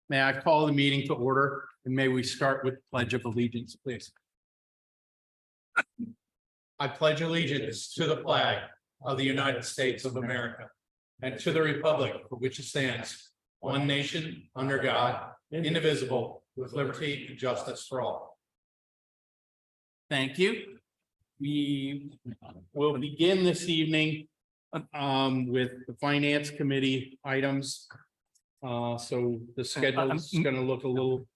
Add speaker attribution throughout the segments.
Speaker 1: May I call the meeting to order, and may we start with the Pledge of Allegiance, please. I pledge allegiance to the flag of the United States of America and to the republic for which it stands, one nation, under God, indivisible, with liberty and justice for all. Thank you. We will begin this evening with the Finance Committee items. So the schedule is going to look a little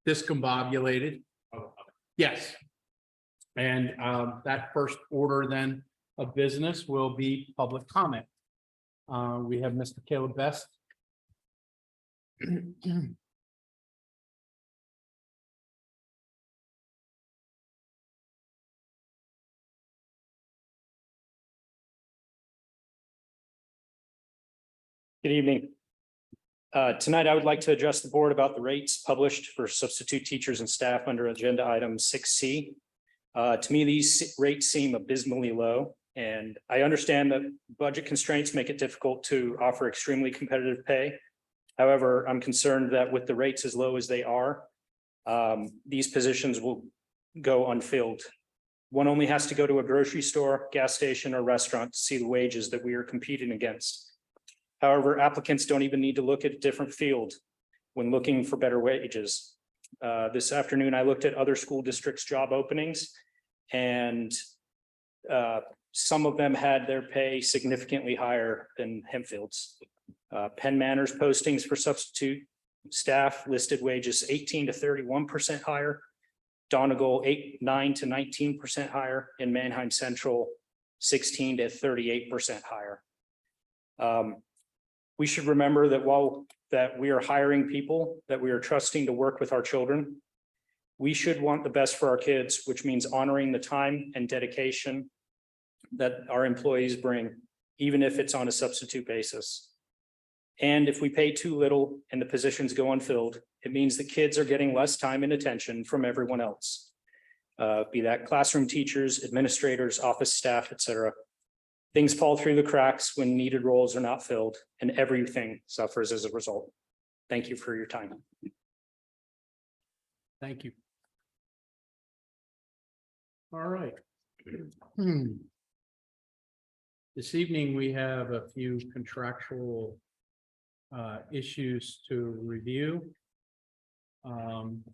Speaker 1: discombobulated. Yes. And that first order then of business will be public comment. We have Mr. Caleb Best.
Speaker 2: Good evening. Tonight, I would like to address the board about the rates published for substitute teachers and staff under agenda item 6C. To me, these rates seem abysmally low, and I understand that budget constraints make it difficult to offer extremely competitive pay. However, I'm concerned that with the rates as low as they are, these positions will go unfilled. One only has to go to a grocery store, gas station, or restaurant to see the wages that we are competing against. However, applicants don't even need to look at a different field when looking for better wages. This afternoon, I looked at other school districts' job openings, and some of them had their pay significantly higher than Hempfield's. Penn Manor's postings for substitute staff listed wages 18 to 31% higher, Donegal 9 to 19% higher, and Manheim Central 16 to 38% higher. We should remember that while we are hiring people that we are trusting to work with our children, we should want the best for our kids, which means honoring the time and dedication that our employees bring, even if it's on a substitute basis. And if we pay too little and the positions go unfilled, it means the kids are getting less time and attention from everyone else, be that classroom teachers, administrators, office staff, etc. Things fall through the cracks when needed roles are not filled, and everything suffers as a result. Thank you for your time.
Speaker 1: Thank you. All right. This evening, we have a few contractual issues to review. And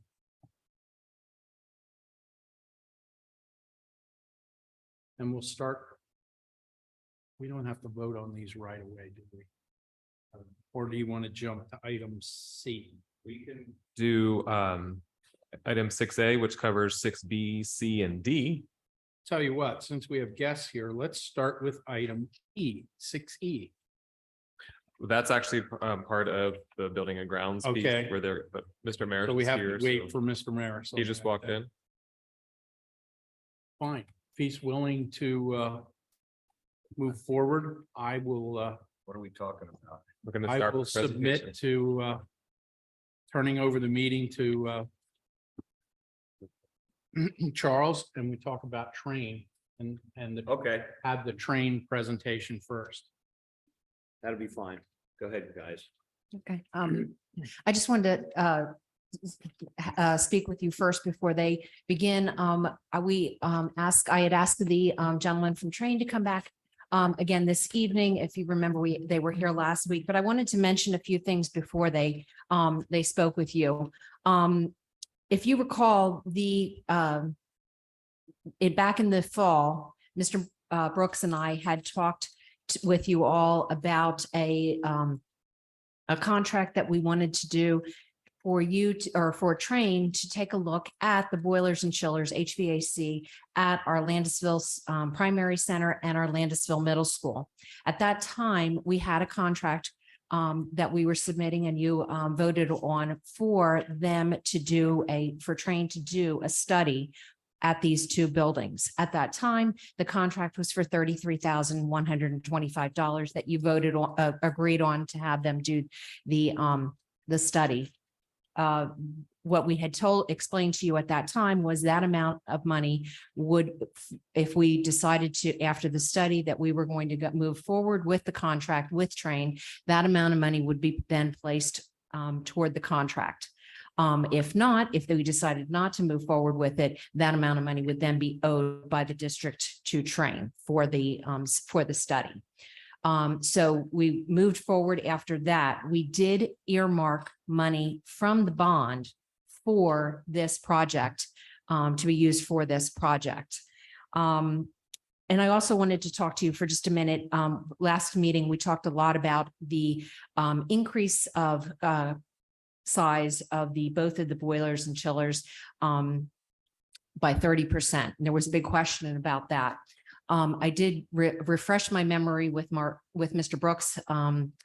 Speaker 1: we'll start. We don't have to vote on these right away, do we? Or do you want to jump to item C?
Speaker 3: We can do item 6A, which covers 6B, C, and D.
Speaker 1: Tell you what, since we have guests here, let's start with item E, 6E.
Speaker 3: That's actually part of the building and grounds piece
Speaker 1: Okay.
Speaker 3: where they're, but Mr. Maris
Speaker 1: So we
Speaker 3: is
Speaker 1: have
Speaker 3: here,
Speaker 1: to wait
Speaker 3: so
Speaker 1: for Mr. Maris.
Speaker 3: he just walked in.
Speaker 1: Fine. If he's willing to move forward, I will,
Speaker 4: What are we talking about?
Speaker 3: We're going to
Speaker 1: I
Speaker 3: start
Speaker 1: will
Speaker 3: with
Speaker 1: submit
Speaker 3: presentation.
Speaker 1: to turning over the meeting to Charles, and we talk about train and
Speaker 4: Okay,
Speaker 1: have the train presentation first.
Speaker 4: that'll be fine. Go ahead, guys.
Speaker 5: Okay, I just wanted to speak with you first before they begin. I had asked the gentleman from Train to come back again this evening. If you remember, they were here last week, but I wanted to mention a few things before they spoke with you. If you recall, back in the fall, Mr. Brooks and I had talked with you all about a contract that we wanted to do for you to, or for Train to take a look at the boilers and chillers, HVAC, at our Landisville Primary Center and our Landisville Middle School. At that time, we had a contract that we were submitting, and you voted on for them to do for Train to do a study at these two buildings. At that time, the contract was for $33,125 that you voted on, agreed on to have them do the study. What we had explained to you at that time was that amount of money would, if we decided to, after the study, that we were going to move forward with the contract with Train, that amount of money would be then placed toward the contract. If not, if we decided not to move forward with it, that amount of money would then be owed by the district to Train for the study. So we moved forward after that. We did earmark money from the bond for this project, to be used for this project. And I also wanted to talk to you for just a minute. Last meeting, we talked a lot about the increase of size of both of the boilers and chillers by 30%. And there was a big question about that. I did refresh my memory with Mr. Brooks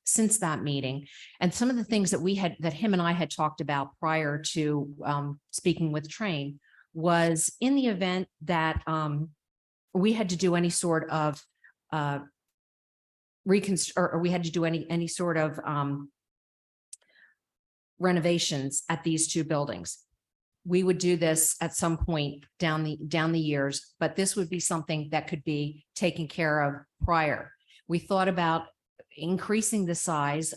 Speaker 5: since that meeting, and some of the things that him and I had talked about prior to speaking with Train was in the event that we had to do any sort of or we had to do any sort of renovations at these two buildings. We would do this at some point down the years, but this would be something that could be taken care of prior. We thought about increasing the size.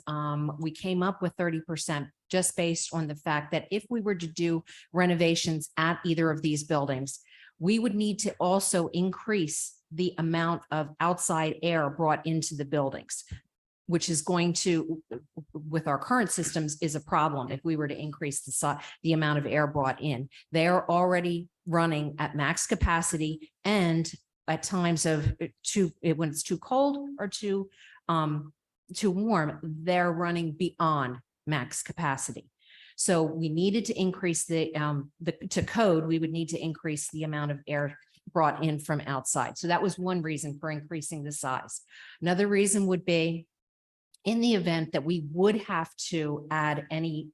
Speaker 5: We came up with 30% just based on the fact that if we were to do renovations at either of these buildings, we would need to also increase the amount of outside air brought into the buildings, which is going to, with our current systems, is a problem if we were to increase the amount of air brought in. They are already running at max capacity, and at times when it's too cold or too warm, they're running beyond max capacity. So we needed to increase to code, we would need to increase the amount of air brought in from outside. So that was one reason for increasing the size. Another reason would be in the event that we would have to add any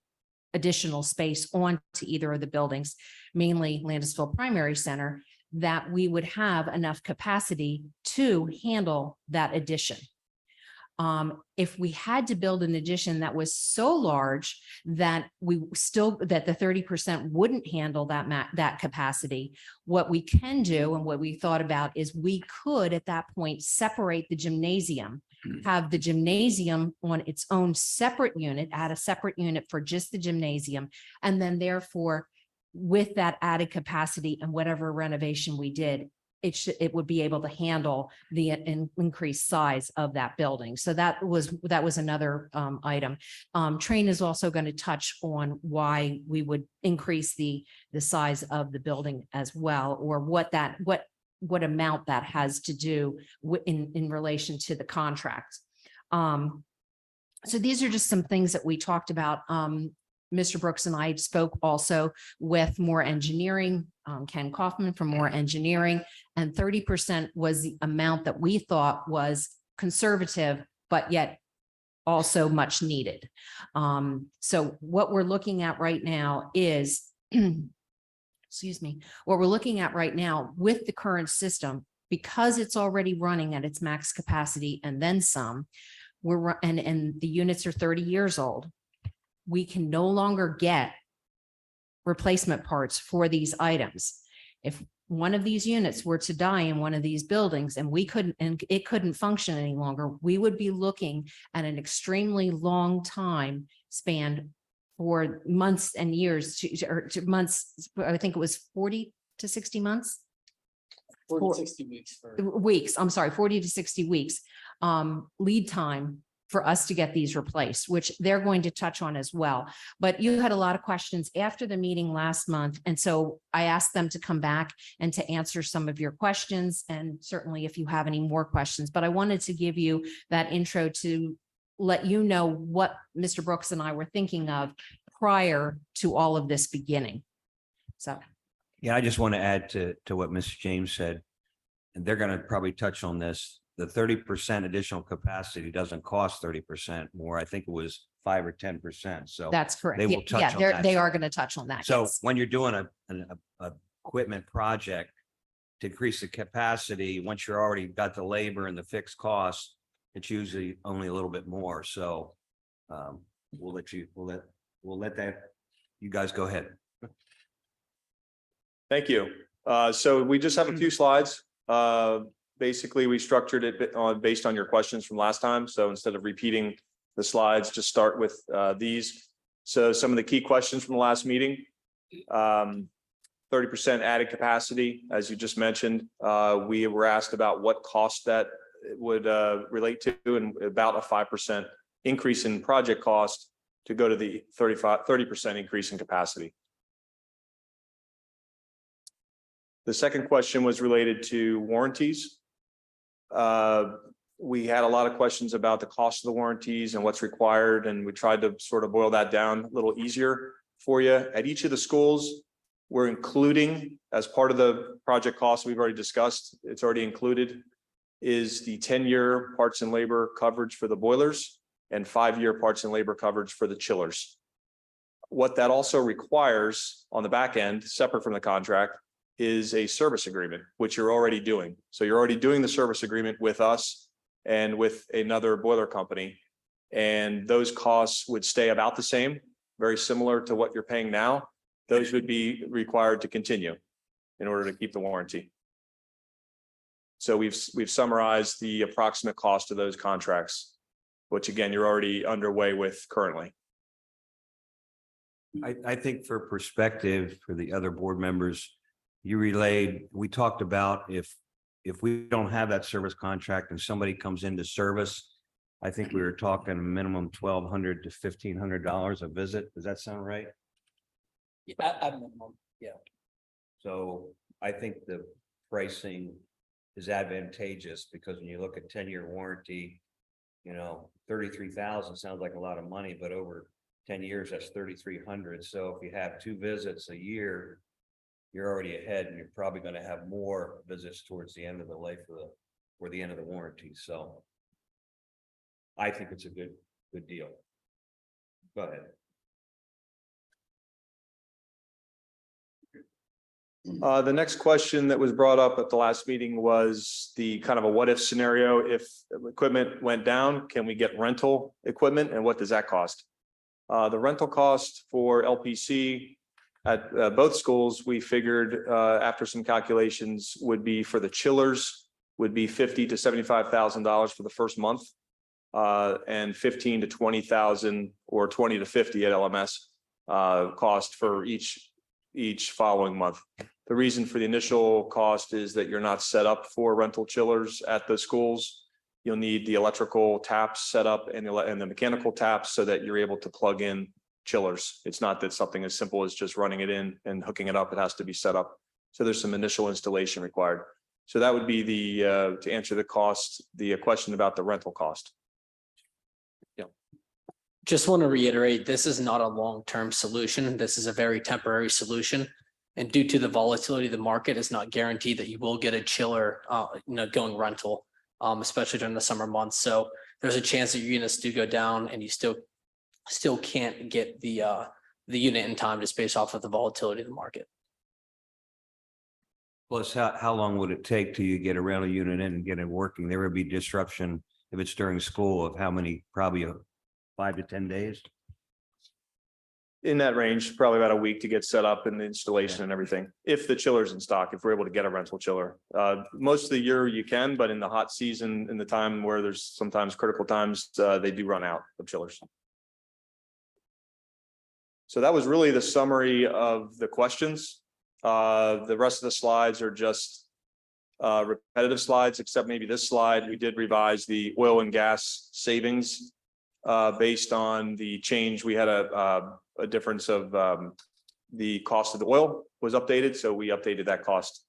Speaker 5: additional space onto either of the buildings, mainly Landisville Primary Center, that we would have enough capacity to handle that addition. If we had to build an addition that was so large that the 30% wouldn't handle that capacity, what we can do and what we thought about is we could at that point separate the gymnasium, have the gymnasium on its own separate unit, add a separate unit for just the gymnasium, and then therefore with that added capacity and whatever renovation we did, it would be able to handle the increased size of that building. So that was another item. Train is also going to touch on why we would increase the size of the building as well, or what amount that has to do in relation to the contract. So these are just some things that we talked about. Mr. Brooks and I spoke also with Moore Engineering, Ken Kaufman from Moore Engineering, and 30% was the amount that we thought was conservative, but yet also much needed. So what we're looking at right now is, excuse me, what we're looking at right now with the current system, because it's already running at its max capacity and then some, and the units are 30 years old, we can no longer get replacement parts for these items. If one of these units were to die in one of these buildings and it couldn't function any longer, we would be looking at an extremely long time span for months and years to months. I think it was 40 to 60 months.
Speaker 6: 40 to 60 weeks.
Speaker 5: Weeks. I'm sorry, 40 to 60 weeks lead time for us to get these replaced, which they're going to touch on as well. But you had a lot of questions after the meeting last month. And so I asked them to come back and to answer some of your questions. And certainly if you have any more questions, but I wanted to give you that intro to let you know what Mr. Brooks and I were thinking of prior to all of this beginning. So.
Speaker 4: Yeah, I just want to add to what Mr. James said, and they're going to probably touch on this. The 30% additional capacity doesn't cost 30% more. I think it was 5 or 10%. So
Speaker 5: that's correct.
Speaker 4: They will touch on that.
Speaker 5: They are going to touch on that.
Speaker 4: So
Speaker 5: yes.
Speaker 4: when you're doing a equipment project to increase the capacity, once you're already got the labor and the fixed costs, it's usually only a little bit more. So we'll let that, you guys go ahead.
Speaker 6: Thank you. So we just have a few slides. Basically, we structured it based on your questions from last time. So instead of repeating the slides, just start with these. So some of the key questions from the last meeting. 30% added capacity, as you just mentioned. We were asked about what cost that would relate to, and about a 5% increase in project cost to go to the 30% increase in capacity. The second question was related to warranties. We had a lot of questions about the cost of the warranties and what's required, and we tried to sort of boil that down a little easier for you. At each of the schools, we're including, as part of the project cost we've already discussed, it's already included, is the 10-year parts and labor coverage for the boilers and 5-year parts and labor coverage for the chillers. What that also requires on the back end, separate from the contract, is a service agreement, which you're already doing. So you're already doing the service agreement with us and with another boiler company. And those costs would stay about the same, very similar to what you're paying now. Those would be required to continue in order to keep the warranty. So we've summarized the approximate cost of those contracts, which again, you're already underway with currently.
Speaker 4: I think for perspective for the other board members, we talked about if we don't have that service contract and somebody comes into service, I think we were talking a minimum $1,200 to $1,500 a visit. Does that sound right?
Speaker 7: At minimum, yeah.
Speaker 4: So I think the pricing is advantageous because when you look at 10-year warranty, 33,000 sounds like a lot of money, but over 10 years, that's 3,300. So if you have 2 visits a year, you're already ahead, and you're probably going to have more visits towards the end of the life of or the end of the warranty. So I think it's a good deal. Go ahead.
Speaker 6: The next question that was brought up at the last meeting was the kind of a what if scenario. If equipment went down, can we get rental equipment, and what does that cost? The rental cost for LPC at both schools, we figured after some calculations would be for the chillers would be $50,000 to $75,000 for the first month, and $15,000 to $20,000 or $20,000 to $50,000 at LMS cost for each following month. The reason for the initial cost is that you're not set up for rental chillers at the schools. You'll need the electrical taps set up and the mechanical taps so that you're able to plug in chillers. It's not that something as simple as just running it in and hooking it up. It has to be set up. So there's some initial installation required. So that would be to answer the question about the rental cost.
Speaker 7: Just want to reiterate, this is not a long-term solution. This is a very temporary solution. And due to the volatility of the market, it's not guaranteed that you will get a chiller, going rental, especially during the summer months. So there's a chance that your units do go down and you still can't get the unit in time just based off of the volatility of the market.
Speaker 4: Plus, how long would it take till you get a rental unit in and get it working? There would be disruption if it's during school of how many, probably 5 to 10 days.
Speaker 6: In that range, probably about a week to get set up and the installation and everything. If the chiller's in stock, if we're able to get a rental chiller, most of the year you can, but in the hot season, in the time where there's sometimes critical times, they do run out of chillers. So that was really the summary of the questions. The rest of the slides are just repetitive slides, except maybe this slide. We did revise the oil and gas savings based on the change. We had a difference of the cost of the oil was updated. So we updated that cost.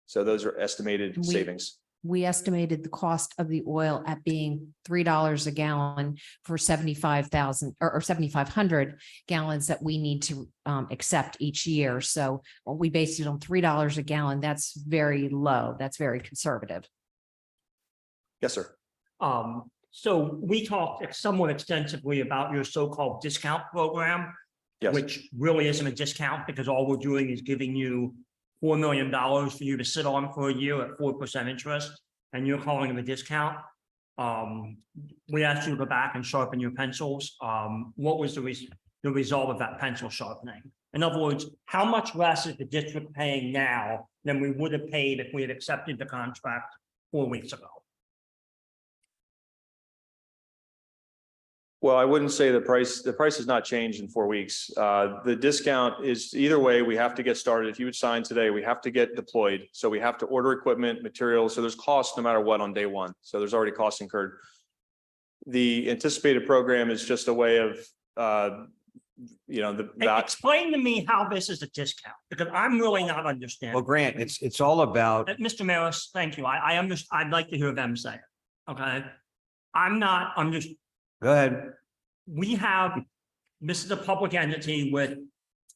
Speaker 6: So those are estimated savings.
Speaker 5: We estimated the cost of the oil at being $3 a gallon for 75,000 or 7,500 gallons that we need to accept each year. So we based it on $3 a gallon. That's very low. That's very conservative.
Speaker 6: Yes, sir.
Speaker 8: So we talked somewhat extensively about your so-called discount program,
Speaker 6: Yes.
Speaker 8: which really isn't a discount because all we're doing is giving you $4 million for you to sit on for a year at 4% interest, and you're calling it a discount. We asked you to go back and sharpen your pencils. What was the result of that pencil sharpening? In other words, how much less is the district paying now than we would have paid if we had accepted the contract 4 weeks ago?
Speaker 6: Well, I wouldn't say the price has not changed in 4 weeks. The discount is either way, we have to get started. If you would sign today, we have to get deployed. So we have to order equipment, materials. So there's costs no matter what on day one. So there's already costs incurred. The anticipated program is just a way of, that.
Speaker 8: Explain to me how this is a discount, because I'm really not understanding.
Speaker 4: Well, Grant, it's all about,
Speaker 8: Mr. Maris, thank you. I understand. I'd like to hear them say it. Okay. I'm not
Speaker 4: go ahead.
Speaker 8: we have, this is a public entity with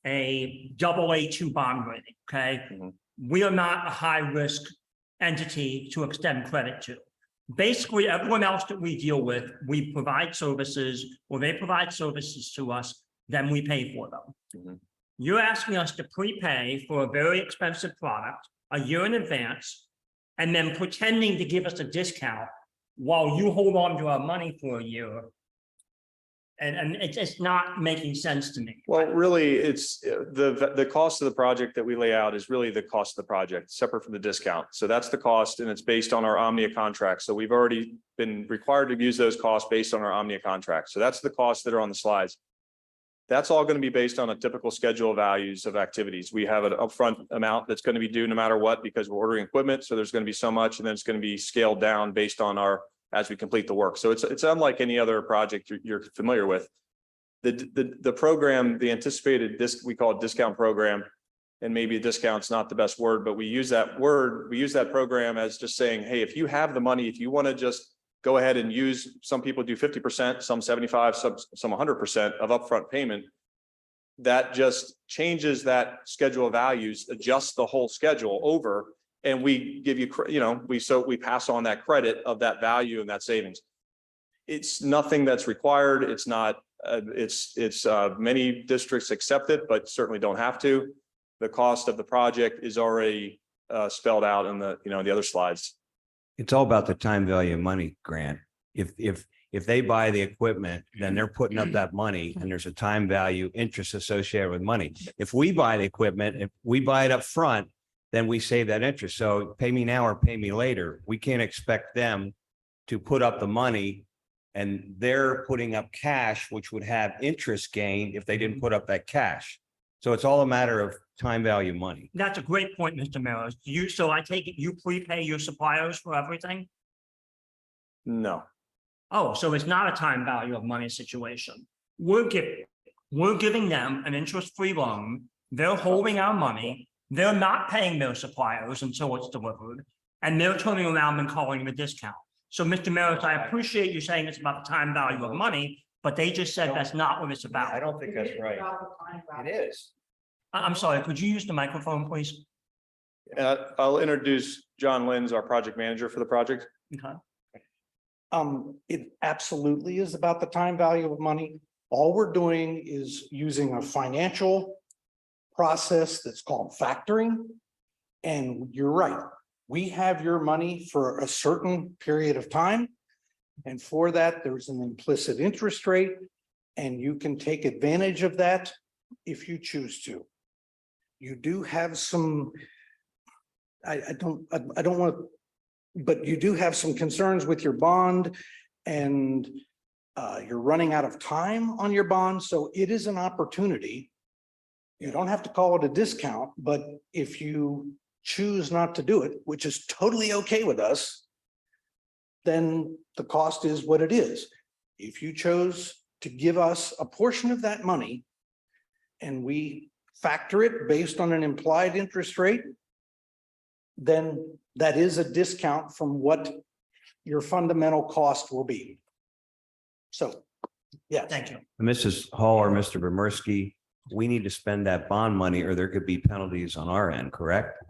Speaker 8: a AA2 bond rating, okay?
Speaker 6: Mhm.
Speaker 8: We are not a high-risk entity to extend credit to. Basically, everyone else that we deal with, we provide services, or they provide services to us, then we pay for them.
Speaker 6: Mhm.
Speaker 8: You're asking us to prepay for a very expensive product a year in advance, and then pretending to give us a discount while you hold on to our money for a year. And it's not making sense to me.
Speaker 6: Well, really, it's the cost of the project that we lay out is really the cost of the project, separate from the discount. So that's the cost, and it's based on our Omnia contract. So we've already been required to use those costs based on our Omnia contract. So that's the costs that are on the slides. That's all going to be based on a typical schedule of values of activities. We have an upfront amount that's going to be due no matter what, because we're ordering equipment. So there's going to be so much, and then it's going to be scaled down based on as we complete the work. So it's unlike any other project you're familiar with. The program, the anticipated we call it discount program, and maybe a discount's not the best word, but we use that program as just saying, hey, if you have the money, if you want to just go ahead and use, some people do 50%, some 75, some 100% of upfront payment. That just changes that schedule of values, adjusts the whole schedule over. And we give you, we pass on that credit of that value and that savings. It's nothing that's required. It's not, many districts accept it, but certainly don't have to. The cost of the project is already spelled out in the other slides.
Speaker 4: It's all about the time value of money, Grant. If they buy the equipment, then they're putting up that money, and there's a time value interest associated with money. If we buy the equipment, if we buy it up front, then we save that interest. So pay me now or pay me later. We can't expect them to put up the money, and they're putting up cash, which would have interest gain if they didn't put up that cash. So it's all a matter of time value money.
Speaker 8: That's a great point, Mr. Maris. So I take it you prepay your suppliers for everything?
Speaker 6: No.
Speaker 8: Oh, so it's not a time value of money situation. We're giving them an interest-free loan. They're holding our money. They're not paying their suppliers until it's delivered, and they're turning around and calling it a discount. So, Mr. Maris, I appreciate you saying it's about the time value of money, but they just said that's not what it's about.
Speaker 4: I don't think that's right. It is.
Speaker 8: I'm sorry, could you use the microphone, please?
Speaker 6: I'll introduce John Lenz, our project manager for the project.
Speaker 8: Okay.
Speaker 9: It absolutely is about the time value of money. All we're doing is using a financial process that's called factoring. And you're right, we have your money for a certain period of time. And for that, there's an implicit interest rate, and you can take advantage of that if you choose to. You do have some, I don't want to, but you do have some concerns with your bond, and you're running out of time on your bond. So it is an opportunity. You don't have to call it a discount, but if you choose not to do it, which is totally okay with us, then the cost is what it is. If you chose to give us a portion of that money and we factor it based on an implied interest rate, then that is a discount from what your fundamental cost will be. So, yeah.
Speaker 8: Thank you.
Speaker 4: Mrs. Hall or Mr. Bomersky, we need to spend that bond money, or there could be penalties on our end, correct?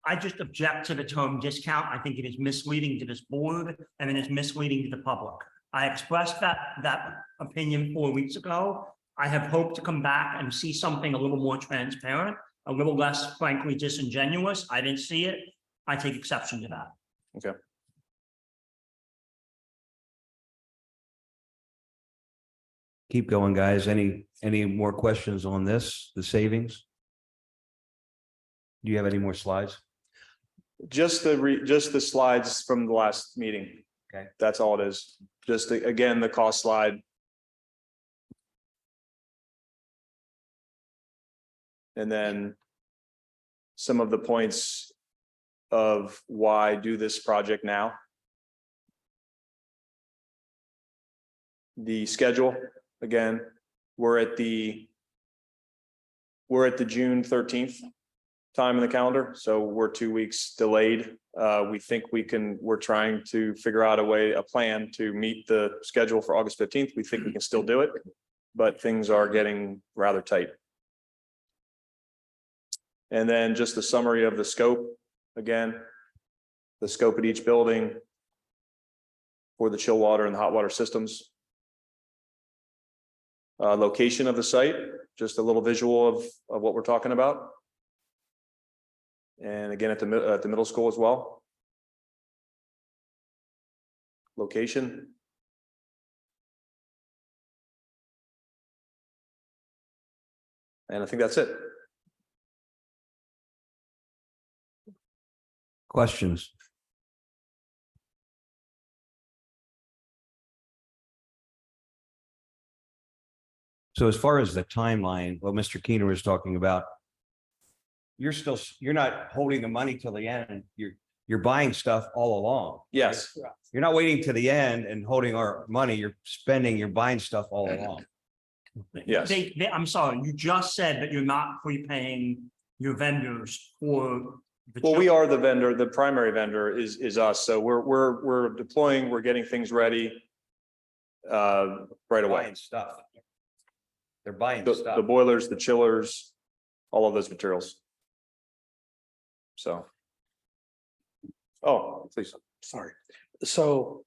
Speaker 8: I just object to the term discount. I think it is misleading to this board, and it is misleading to the public. I expressed that opinion 4 weeks ago. I have hoped to come back and see something a little more transparent, a little less frankly disingenuous. I didn't see it. I take exception to that.
Speaker 6: Okay.
Speaker 4: Keep going, guys. Any more questions on this, the savings? Do you have any more slides?
Speaker 6: Just just the slides from the last meeting.
Speaker 4: Okay.
Speaker 6: That's all it is. Just again, the cost slide. And then some of the points of why do this project now. The schedule, again, we're at the June 13th time in the calendar, so we're 2 weeks delayed. We think we're trying to figure out a plan to meet the schedule for August 15th. We think we can still do it, but things are getting rather tight. And then just the summary of the scope, again, the scope at each building for the chill water and the hot water systems. Location of the site, just a little visual of what we're talking about. And again, at the middle school as well. Location. And I think that's it.
Speaker 4: Questions? So as far as the timeline, what Mr. Keener was talking about, you're not holding the money till the end. You're buying stuff all along.
Speaker 6: Yes,
Speaker 4: You're not waiting to the end and holding our money. You're buying stuff all along.
Speaker 6: yes.
Speaker 8: I'm sorry, you just said that you're not prepaying your vendors for.
Speaker 6: Well, we are the vendor. The primary vendor is us. So we're deploying, we're getting things ready. Right away.
Speaker 4: Buying stuff. They're buying
Speaker 6: The
Speaker 4: stuff.
Speaker 6: boilers, the chillers, all of those materials. So. Oh, please.
Speaker 9: Sorry. So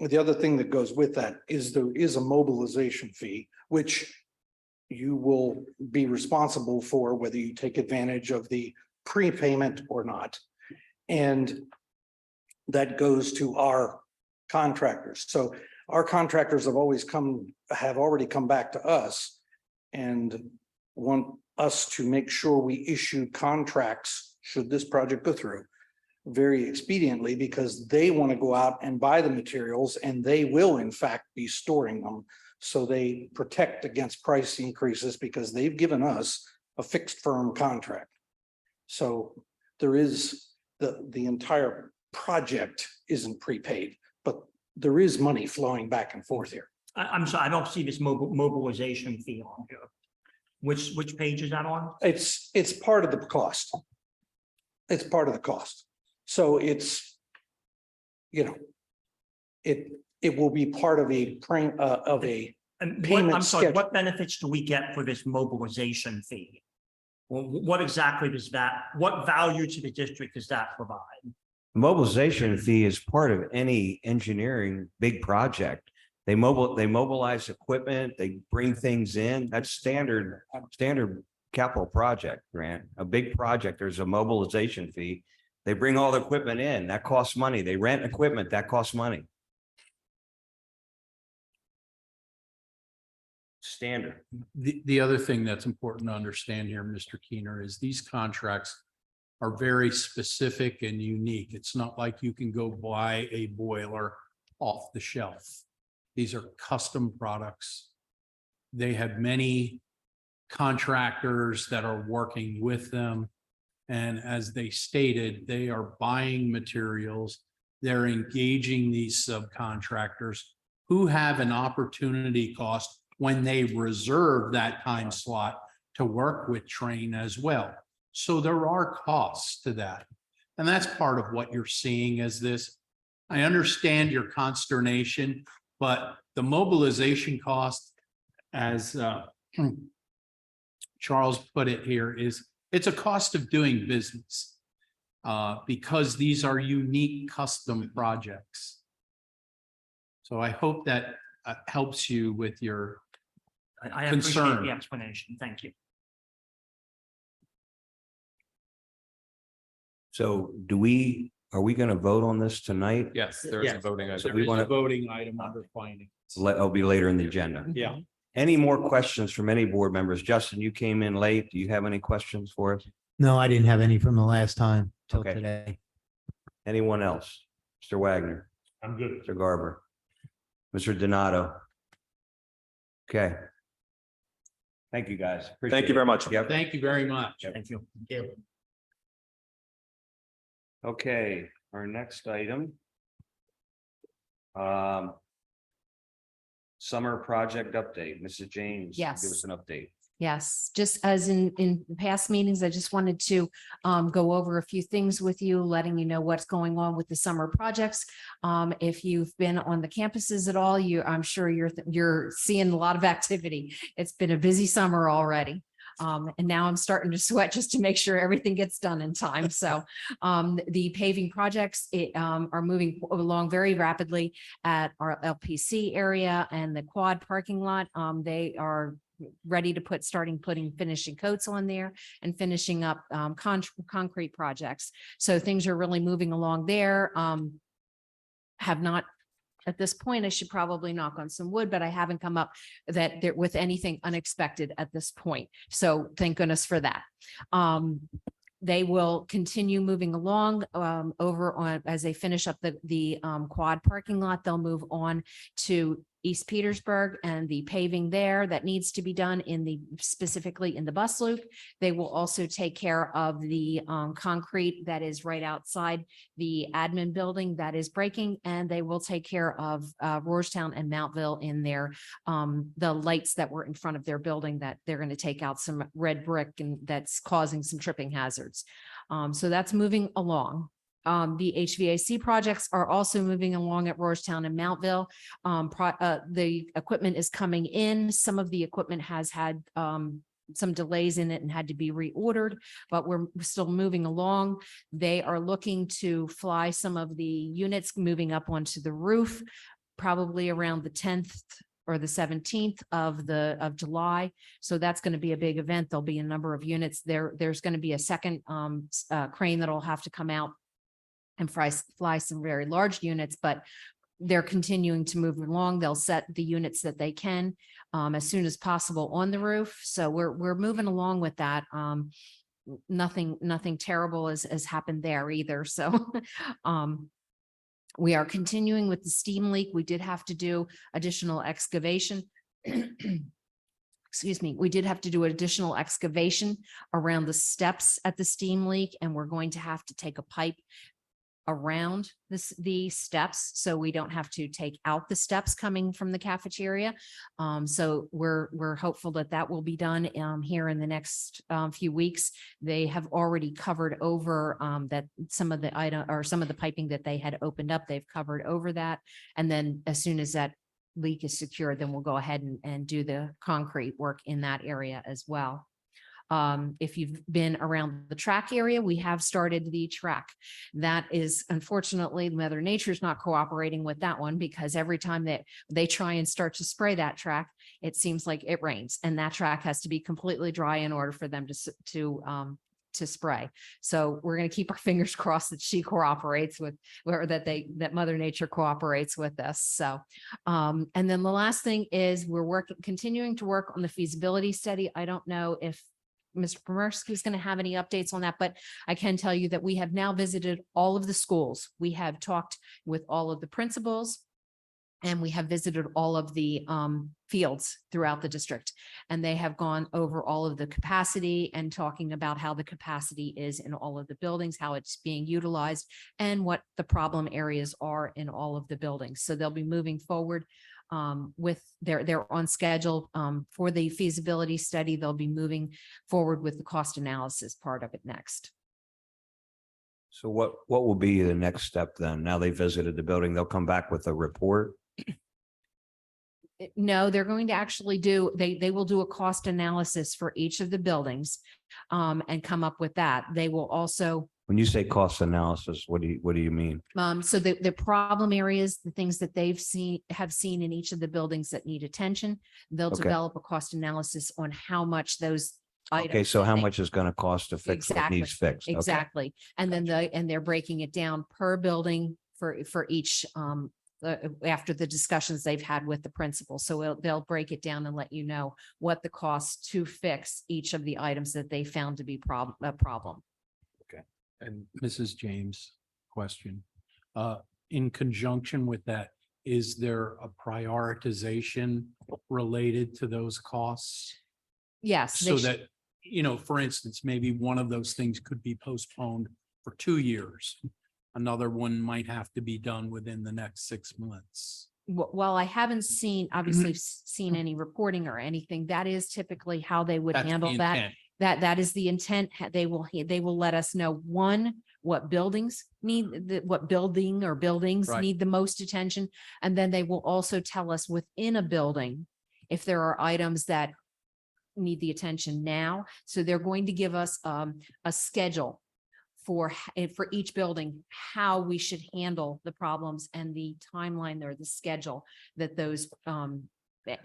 Speaker 9: the other thing that goes with that is there is a mobilization fee, which you will be responsible for whether you take advantage of the prepayment or not. And that goes to our contractors. So our contractors have already come back to us and want us to make sure we issue contracts, should this project go through, very expediently, because they want to go out and buy the materials and they will in fact be storing them. So they protect against price increases because they've given us a fixed firm contract. So there is the entire project isn't prepaid, but there is money flowing back and forth here.
Speaker 8: I'm sorry, I don't see this mobilization fee on here. Which page is that on?
Speaker 9: It's part of the cost. It's part of the cost. So it's, it will be part of a
Speaker 8: And
Speaker 9: payment
Speaker 8: I'm sorry,
Speaker 9: schedule.
Speaker 8: what benefits do we get for this mobilization fee? Well, what exactly what value to the district does that provide?
Speaker 4: Mobilization fee is part of any engineering big project. They mobilize equipment, they bring things in. That's standard capital project, Grant. A big project, there's a mobilization fee. They bring all the equipment in, that costs money. They rent equipment, that costs money. Standard.
Speaker 1: The other thing that's important to understand here, Mr. Keener, is these contracts are very specific and unique. It's not like you can go buy a boiler off the shelf. These are custom products. They have many contractors that are working with them. And as they stated, they are buying materials. They're engaging these subcontractors who have an opportunity cost when they reserve that time slot to work with Trane as well. So there are costs to that. And that's part of what you're seeing as this. I understand your consternation, but the mobilization cost, as Charles put it here, it's a cost of doing business because these are unique custom projects. So I hope that helps you with your
Speaker 8: I appreciate
Speaker 1: concern.
Speaker 8: the explanation. Thank you.
Speaker 4: So are we going to vote on this tonight?
Speaker 3: Yes, there is a
Speaker 1: Yes.
Speaker 3: voting
Speaker 4: So
Speaker 3: item.
Speaker 4: we
Speaker 1: There is
Speaker 4: wanna-
Speaker 1: a voting item under findings.
Speaker 4: It'll be later in the agenda.
Speaker 1: Yeah.
Speaker 4: Any more questions from any board members? Justin, you came in late. Do you have any questions for us?
Speaker 10: No, I didn't have any from the last time till
Speaker 4: Okay.
Speaker 10: today.
Speaker 4: Anyone else? Mr. Wagner,
Speaker 8: I'm good.
Speaker 4: Mr. Garber, Mr. Donato. Okay. Thank you, guys.
Speaker 6: Thank you very much.
Speaker 4: Yep.
Speaker 1: Thank you very much.
Speaker 8: Thank you.
Speaker 4: Okay, our next item. Summer project update, Mrs. James.
Speaker 5: Yes.
Speaker 4: Give us an update.
Speaker 5: Yes, just as in past meetings, I just wanted to go over a few things with you, letting you know what's going on with the summer projects. If you've been on the campuses at all, I'm sure you're seeing a lot of activity. It's been a busy summer already. And now I'm starting to sweat just to make sure everything gets done in time. So the paving projects are moving along very rapidly at our LPC area and the quad parking lot. They are ready to finishing coats on there and finishing up concrete projects. So things are really moving along there. Have not at this point, I should probably knock on some wood, but I haven't come up with anything unexpected at this point. So thank goodness for that. They will continue moving along over on as they finish up the quad parking lot. They'll move on to East Petersburg and the paving there that needs to be done specifically in the bus loop. They will also take care of the concrete that is right outside the admin building that is breaking, and they will take care of Rohrstown and Mountville in their the lights that were in front of their building that they're going to take out some red brick and that's causing some tripping hazards. So that's moving along. The HVAC projects are also moving along at Rohrstown and Mountville. The equipment is coming in. Some of the equipment has had some delays in it and had to be reordered, but we're still moving along. They are looking to fly some of the units moving up onto the roof, probably around the 10th or the 17th of July. So that's going to be a big event. There'll be a number of units there. There's going to be a second crane that'll have to come out and fly some very large units, but they're continuing to move along. They'll set the units that they can as soon as possible on the roof. So we're moving along with that. Nothing terrible has happened there either. So we are continuing with the steam leak. We did have to do additional excavation. Excuse me, we did have to do additional excavation around the steps at the steam leak, and we're going to have to take a pipe around the steps so we don't have to take out the steps coming from the cafeteria. So we're hopeful that will be done here in the next few weeks. They have already covered over that some of the piping that they had opened up, they've covered over that. And then as soon as that leak is secured, then we'll go ahead and do the concrete work in that area as well. If you've been around the track area, we have started the track. That is, unfortunately, Mother Nature's not cooperating with that one, because every time that they try and start to spray that track, it seems like it rains, and that track has to be completely dry in order for them to spray. So we're going to keep our fingers crossed that she cooperates with, or that Mother Nature cooperates with us. So, and then the last thing is we're continuing to work on the feasibility study. I don't know if Mr. Pomersky is going to have any updates on that, but I can tell you that we have now visited all of the schools. We have talked with all of the principals, and we have visited all of the fields throughout the district. And they have gone over all of the capacity and talking about how the capacity is in all of the buildings, how it's being utilized, and what the problem areas are in all of the buildings. So they'll be moving forward with they're on schedule for the feasibility study. They'll be moving forward with the cost analysis part of it next.
Speaker 4: So what will be the next step then? Now they visited the building, they'll come back with a report?
Speaker 5: No, they're going to actually they will do a cost analysis for each of the buildings and come up with that. They will also.
Speaker 4: When you say cost analysis, what do you mean?
Speaker 5: So the problem areas, the things that have seen in each of the buildings that need attention, they'll
Speaker 4: Okay.
Speaker 5: develop a cost analysis on how much those items.
Speaker 4: Okay, so
Speaker 5: that
Speaker 4: how
Speaker 5: they-
Speaker 4: much is going to cost to fix what needs fixed? Okay.
Speaker 5: Exactly. And then they're breaking it down per building for each after the discussions they've had with the principal. So they'll break it down and let you know what the cost to fix each of the items that they found to be a problem.
Speaker 10: And Mrs. James, question. In conjunction with that, is there a prioritization related to those costs?
Speaker 5: Yes. they
Speaker 10: So
Speaker 5: sh-
Speaker 10: that, for instance, maybe one of those things could be postponed for 2 years. Another one might have to be done within the next 6 months.
Speaker 5: While I haven't seen, obviously seen any reporting or anything, that is typically how they would
Speaker 10: That's the
Speaker 5: handle that.
Speaker 10: intent.
Speaker 5: That is the intent. They will let us know, one, what buildings need, what building or buildings
Speaker 10: Right.
Speaker 5: need the most attention. And then they will also tell us within a building if there are items that need the attention now. So they're going to give us a schedule for each building, how we should handle the problems and the timeline or the schedule that those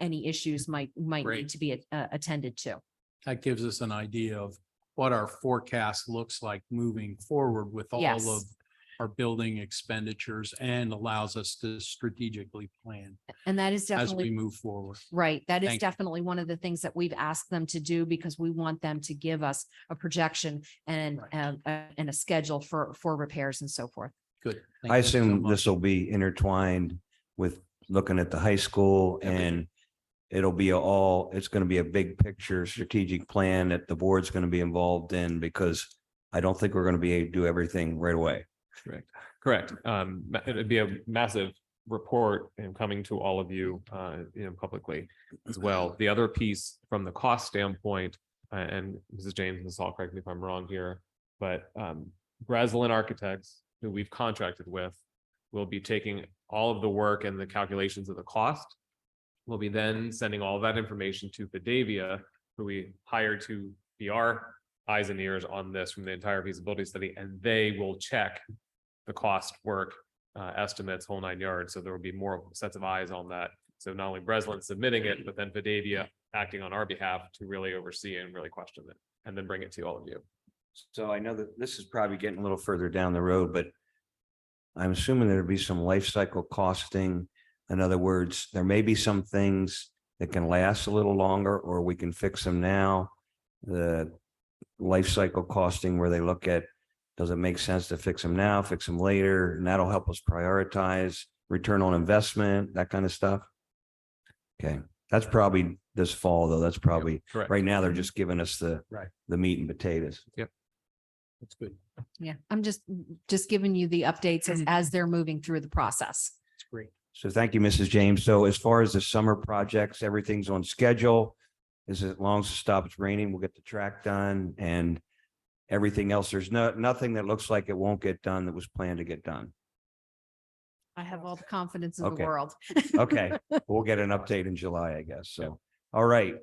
Speaker 5: any issues might
Speaker 10: Great.
Speaker 5: need to be attended to.
Speaker 10: That gives us an idea of what our forecast looks like moving forward with all
Speaker 5: Yes.
Speaker 10: of our building expenditures and allows us to strategically plan
Speaker 5: And that is
Speaker 10: as we
Speaker 5: definitely
Speaker 10: move forward.
Speaker 5: right. That is
Speaker 10: Thank you.
Speaker 5: definitely one of the things that we've asked them to do because we want them to give us a projection and a schedule for repairs and so forth.
Speaker 10: Good. Thank
Speaker 4: I
Speaker 10: you so
Speaker 4: assume
Speaker 10: much.
Speaker 4: this will be intertwined with looking at the high school and it'll be it's going to be a big picture strategic plan that the board's going to be involved in because I don't think we're going to be able to do everything right away.
Speaker 3: Correct. It'd be a massive report and coming to all of you, publicly as well. The other piece from the cost standpoint, and Mrs. James, Ms. Hall, correct me if I'm wrong here, but Breslin Architects, who we've contracted with, will be taking all of the work and the calculations of the cost. We'll be then sending all of that information to Fidavia, who we hired to be our eyes and ears on this from the entire feasibility study, and they will check the cost, work, estimates, whole 9 yards. So there will be more sets of eyes on that. So not only Breslin submitting it, but then Fidavia acting on our behalf to really oversee and really question it, and then bring it to all of you.
Speaker 4: So I know that this is probably getting a little further down the road, but I'm assuming there'll be some life cycle costing. In other words, there may be some things that can last a little longer, or we can fix them now. The life cycle costing where they look at, does it make sense to fix them now, fix them later? And that'll help us prioritize return on investment, that kind of stuff. Okay, that's probably this fall, though. That's probably,
Speaker 3: Correct.
Speaker 4: right now, they're just giving us the meat and potatoes.
Speaker 10: That's good.
Speaker 5: Yeah, I'm just giving you the updates as they're moving through the process.
Speaker 10: That's great.
Speaker 4: So thank you, Mrs. James. So as far as the summer projects, everything's on schedule. As long as it stops raining, we'll get the track done and everything else. There's nothing that looks like it won't get done that was planned to get done.
Speaker 5: I have all the confidence in the
Speaker 4: Okay.
Speaker 5: world.
Speaker 4: Okay, we'll get an update in July, I guess. So, all right,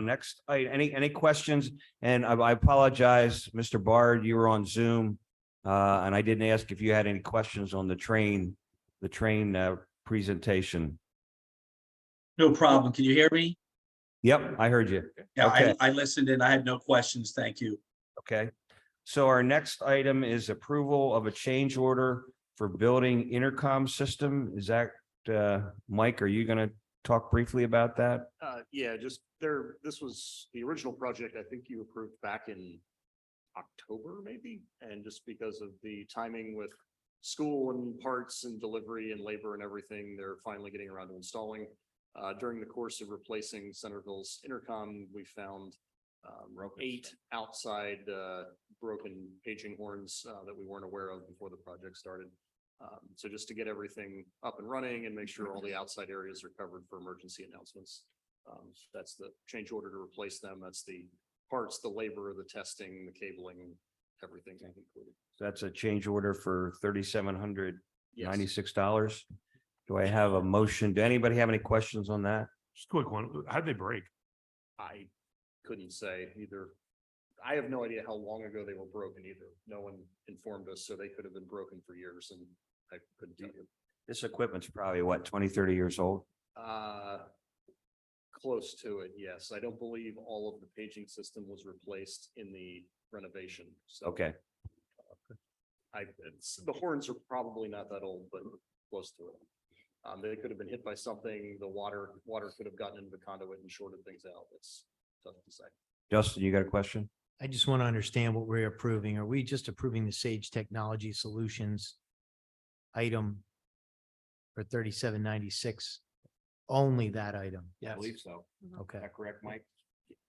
Speaker 4: next, any questions? And I apologize, Mr. Bard, you were on Zoom. And I didn't ask if you had any questions on the train presentation.
Speaker 11: No problem. Can you hear me?
Speaker 4: Yep, I heard you.
Speaker 11: Yeah,
Speaker 4: Okay.
Speaker 11: I listened and I had no questions. Thank you.
Speaker 4: Okay, so our next item is approval of a change order for building intercom system. Is that, Mike, are you gonna talk briefly about that?
Speaker 12: Yeah, just this was the original project I think you approved back in October, maybe. And just because of the timing with school and parts and delivery and labor and everything, they're finally getting around to installing. During the course of replacing Centerville's intercom, we found 8 outside broken paging horns that we weren't aware of before the project started. So just to get everything up and running and make sure all the outside areas are covered for emergency announcements. That's the change order to replace them. That's the parts, the labor, the testing, the cabling, everything included.
Speaker 4: So that's a change order for $3,796.
Speaker 12: Yes.
Speaker 4: Do I have a motion? Do anybody have any questions on that?
Speaker 13: Just a quick one. How'd they break?
Speaker 12: I couldn't say either. I have no idea how long ago they were broken either. No one informed us, so they could have been broken for years and I couldn't tell you.
Speaker 4: This equipment's probably what, 20, 30 years old?
Speaker 12: Close to it, yes. I don't believe all of the paging system was replaced in the renovation. So
Speaker 4: Okay,
Speaker 12: the horns are probably not that old, but close to it. They could have been hit by something. The water could have gotten into the conduit and shorted things out. It's tough to say.
Speaker 4: Justin, you got a question?
Speaker 14: I just want to understand what we're approving. Are we just approving the Sage Technology Solutions item for 3796? Only that item?
Speaker 4: I believe so.
Speaker 14: Okay.
Speaker 4: Is that correct, Mike?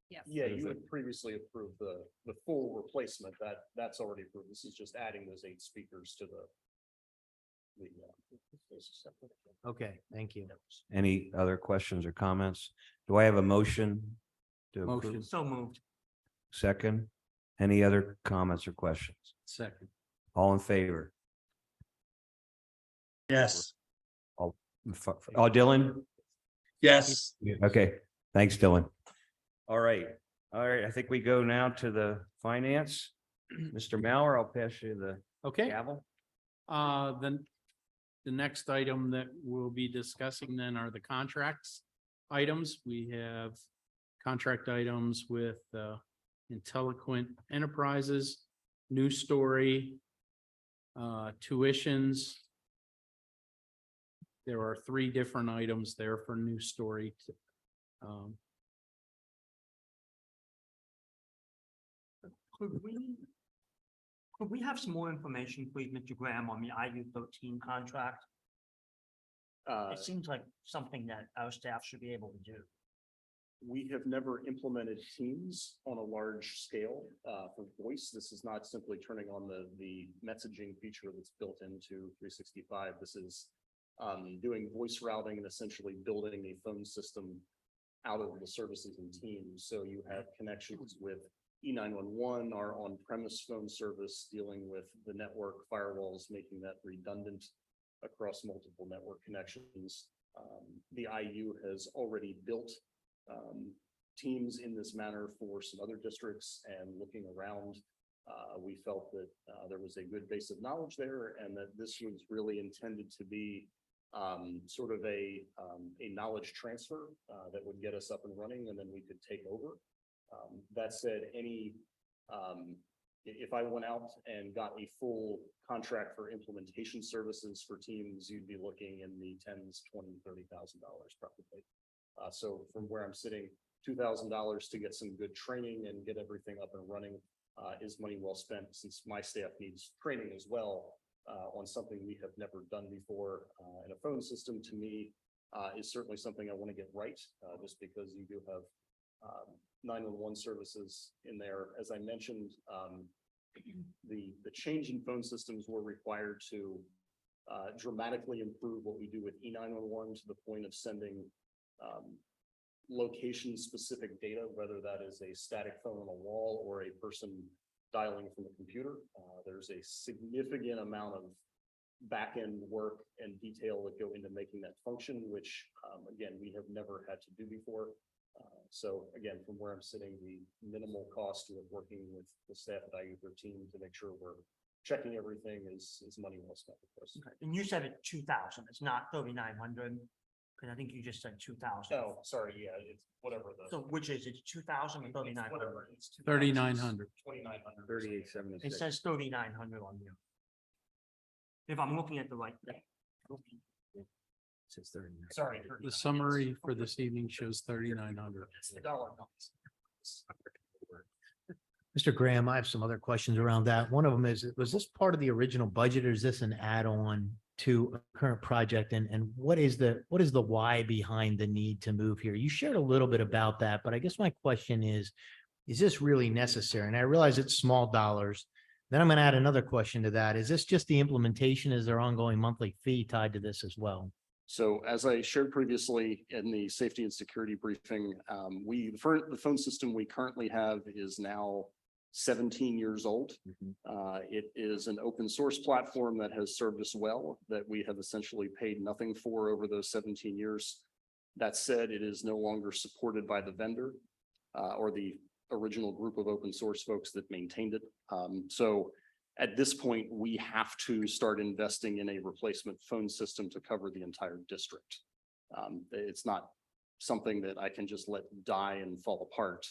Speaker 12: Yeah, you had previously approved the full replacement. That's already approved. This is just adding those 8 speakers to the.
Speaker 14: Okay, thank you.
Speaker 4: Any other questions or comments? Do I have a motion? To approve?
Speaker 10: Motion.
Speaker 8: So moved.
Speaker 4: Second, any other comments or questions?
Speaker 10: Second.
Speaker 4: All in favor?
Speaker 11: Yes,
Speaker 4: Oh, Dylan?
Speaker 11: yes.
Speaker 4: Okay, thanks, Dylan. All right, I think we go now to the finance. Mr. Mauer, I'll pass you the
Speaker 10: Okay,
Speaker 4: gavel.
Speaker 10: then the next item that we'll be discussing then are the contracts items. We have contract items with Intelliquent Enterprises, New Story, tuitions. There are 3 different items there for New Story.
Speaker 8: Could we have some more information, please, Mr. Graham, on the IU-13 contract? It seems like something that our staff should be able to do.
Speaker 12: We have never implemented Teams on a large scale for voice. This is not simply turning on the messaging feature that's built into 365. This is doing voice routing and essentially building a phone system out of the services in Teams. So you have connections with E911, our on-premise phone service, dealing with the network firewalls, making that redundant across multiple network connections. The IU has already built Teams in this manner for some other districts, and looking around, we felt that there was a good base of knowledge there, and that this was really intended to be sort of a knowledge transfer that would get us up and running, and then we could take over. That said, if I went out and got a full contract for implementation services for Teams, you'd be looking in the tens, $20,000, $30,000 probably. So from where I'm sitting, $2,000 to get some good training and get everything up and running is money well spent, since my staff needs training as well on something we have never done before. And a phone system, to me, is certainly something I want to get right, just because you do have 911 services in there. As I mentioned, the change in phone systems were required to dramatically improve what we do with E911 to the point of sending location-specific data, whether that is a static phone on a wall or a person dialing from a computer. There's a significant amount of back-end work and detail that go into making that function, which again, we have never had to do before. So again, from where I'm sitting, the minimal cost of working with the staff at IU-13 to make sure we're checking everything is money well spent, of course.
Speaker 8: Okay. And you said it's 2,000, it's not 3,900, because I think you just said 2,000.
Speaker 12: Oh, sorry, yeah, it's whatever
Speaker 8: So which is it, 2,000 or 3,900?
Speaker 12: Whatever, it's
Speaker 10: 3,900.
Speaker 12: 2,900.
Speaker 4: 3876.
Speaker 8: It says 3,900 on you. If I'm looking at the right thing.
Speaker 4: Says 39.
Speaker 12: Sorry.
Speaker 10: The summary for this evening shows 3,900.
Speaker 12: It's the dollar.
Speaker 14: Mr. Graham, I have some other questions around that. One of them is, was this part of the original budget, or is this an add-on to a current project? And what is the why behind the need to move here? You shared a little bit about that, but I guess my question is this really necessary? And I realize it's small dollars. Then I'm going to add another question to that. Is this just the implementation? Is there ongoing monthly fee tied to this as well?
Speaker 12: So as I shared previously in the safety and security briefing, the phone system we currently have is now 17 years old. It is an open source platform that has served us well, that we have essentially paid nothing for over those 17 years. That said, it is no longer supported by the vendor or the original group of open source folks that maintained it. So at this point, we have to start investing in a replacement phone system to cover the entire district. It's not something that I can just let die and fall apart.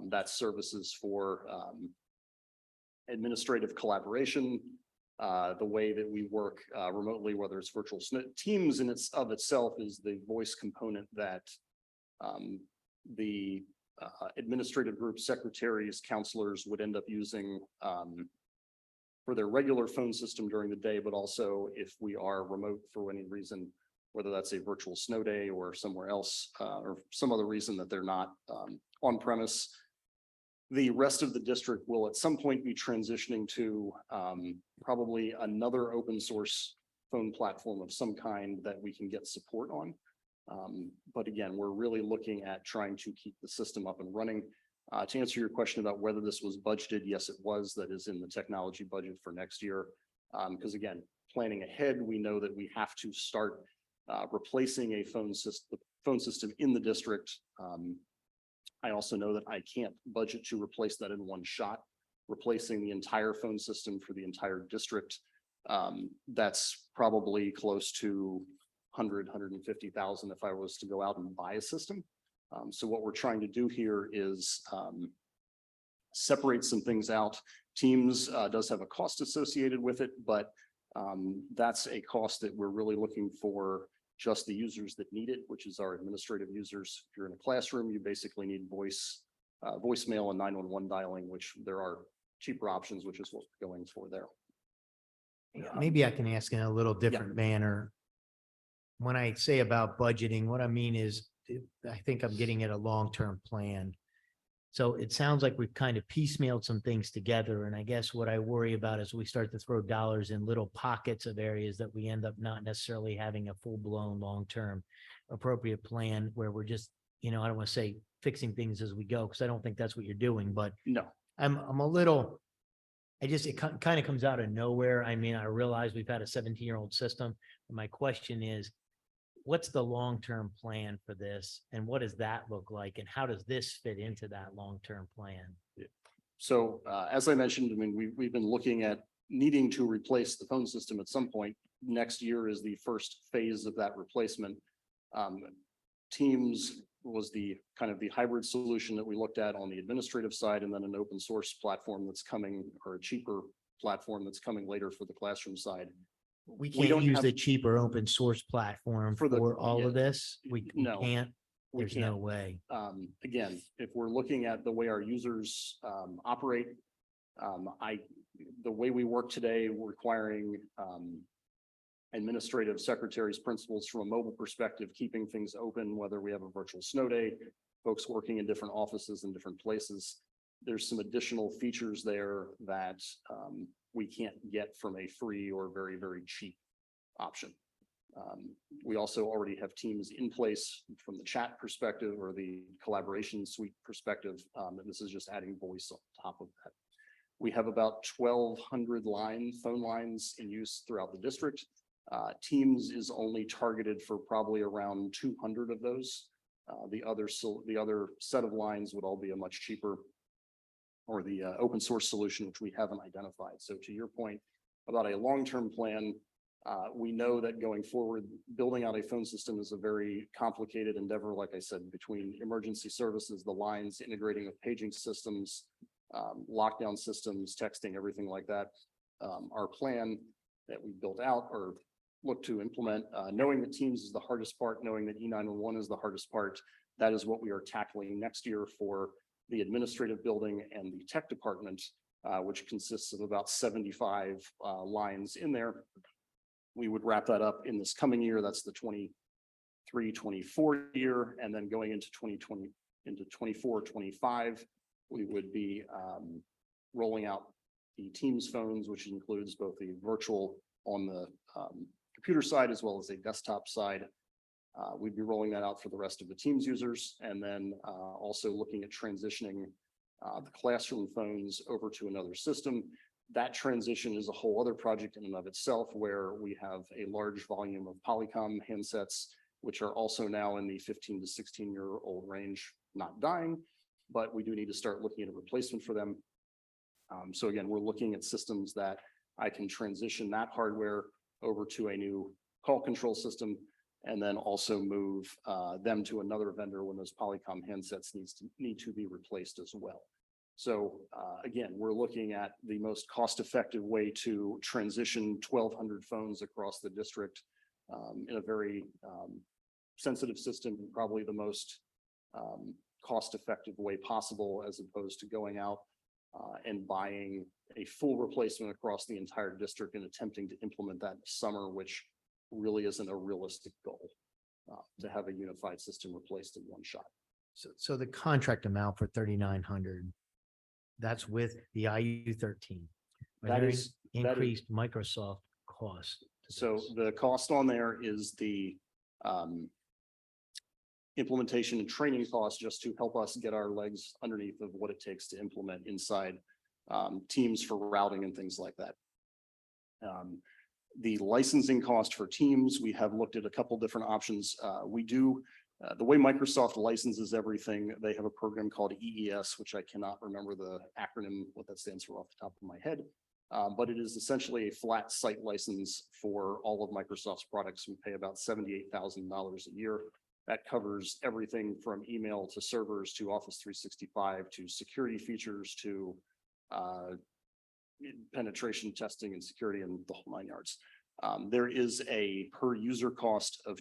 Speaker 12: That's services for administrative collaboration, the way that we work remotely, whether it's virtual Teams in itself is the voice component that the administrative group secretaries, counselors would end up using for their regular phone system during the day, but also if we are remote for any reason, whether that's a virtual snow day or somewhere else, or some other reason that they're not on premise. The rest of the district will at some point be transitioning to probably another open source phone platform of some kind that we can get support on. But again, we're really looking at trying to keep the system up and running. To answer your question about whether this was budgeted, yes, it was. That is in the technology budget for next year. Because again, planning ahead, we know that we have to start replacing a phone system in the district. I also know that I can't budget to replace that in one shot. Replacing the entire phone system for the entire district, that's probably close to 150,000 if I was to go out and buy a system. So what we're trying to do here is separate some things out. Teams does have a cost associated with it, but that's a cost that we're really looking for just the users that need it, which is our administrative users. If you're in a classroom, you basically need voicemail and 911 dialing, which there are cheaper options, which is what we're going for there.
Speaker 14: Maybe I can ask in a little different manner. When I say about budgeting, what I mean is, I think I'm getting at a long-term plan. So it sounds like we've kind of piecemealed some things together. And I guess what I worry about is we start to throw dollars in little pockets of areas that we end up not necessarily having a full-blown, long-term appropriate plan where we're just, I don't want to say fixing things as we go, because I don't think that's what you're doing, but
Speaker 12: No.
Speaker 14: I'm a little, it kind of comes out of nowhere. I mean, I realize we've had a 17-year-old system. But my question is, what's the long-term plan for this? And what does that look like? And how does this fit into that long-term plan?
Speaker 12: So as I mentioned, I mean, we've been looking at needing to replace the phone system at some point. Next year is the first phase of that replacement. Teams was the kind of the hybrid solution that we looked at on the administrative side, and then an open source platform that's coming, or a cheaper platform that's coming later for the classroom side.
Speaker 14: We can't use the cheaper open source platform
Speaker 12: For
Speaker 14: for
Speaker 12: the-
Speaker 14: all of
Speaker 12: yeah.
Speaker 14: this. We
Speaker 12: No,
Speaker 14: can't.
Speaker 12: we
Speaker 14: There's no
Speaker 12: can't.
Speaker 14: way.
Speaker 12: Again, if we're looking at the way our users operate, the way we work today, requiring administrative secretaries, principals from a mobile perspective, keeping things open, whether we have a virtual snow day, folks working in different offices in different places. There's some additional features there that we can't get from a free or very, very cheap option. We also already have teams in place from the chat perspective or the collaboration suite perspective. And this is just adding voice on top of that. We have about 1,200 phone lines in use throughout the district. Teams is only targeted for probably around 200 of those. The other set of lines would all be a much cheaper, or the open source solution, which we haven't identified. So to your point about a long-term plan, we know that going forward, building out a phone system is a very complicated endeavor. Like I said, between emergency services, the lines, integrating with paging systems, lockdown systems, texting, everything like that. Our plan that we built out or look to implement, knowing that Teams is the hardest part, knowing that E911 is the hardest part, that is what we are tackling next year for the administrative building and the tech department, which consists of about 75 lines in there. We would wrap that up in this coming year. That's the 23-24 year. And then going into 2020, into 24-25, we would be rolling out the Teams phones, which includes both the virtual on the computer side as well as a desktop side. We'd be rolling that out for the rest of the Teams users, and then also looking at transitioning the classroom phones over to another system. That transition is a whole other project in and of itself, where we have a large volume of Polycom handsets, which are also now in the 15 to 16-year-old range, not dying, but we do need to start looking at a replacement for them. So again, we're looking at systems that I can transition that hardware over to a new call control system, and then also move them to another vendor when those Polycom handsets need to be replaced as well. So again, we're looking at the most cost-effective way to transition 1,200 phones across the district in a very sensitive system, probably the most cost-effective way possible, as opposed to going out and buying a full replacement across the entire district and attempting to implement that this summer, which really isn't a realistic goal to have a unified system replaced in one shot.
Speaker 14: So the contract amount for 3,900, that's with the IU-13. Are
Speaker 12: That
Speaker 14: there
Speaker 12: is-
Speaker 14: increased Microsoft cost? to
Speaker 12: So
Speaker 14: this?
Speaker 12: the cost on there is the implementation and training costs, just to help us get our legs underneath of what it takes to implement inside Teams for routing and things like that. The licensing cost for Teams, we have looked at a couple different options. We do, the way Microsoft licenses everything, they have a program called EES, which I cannot remember the acronym, what that stands for off the top of my head. But it is essentially a flat site license for all of Microsoft's products. We pay about $78,000 a year. That covers everything from email to servers to Office 365 to security features to penetration testing and security and the whole nine yards. There is a per user cost of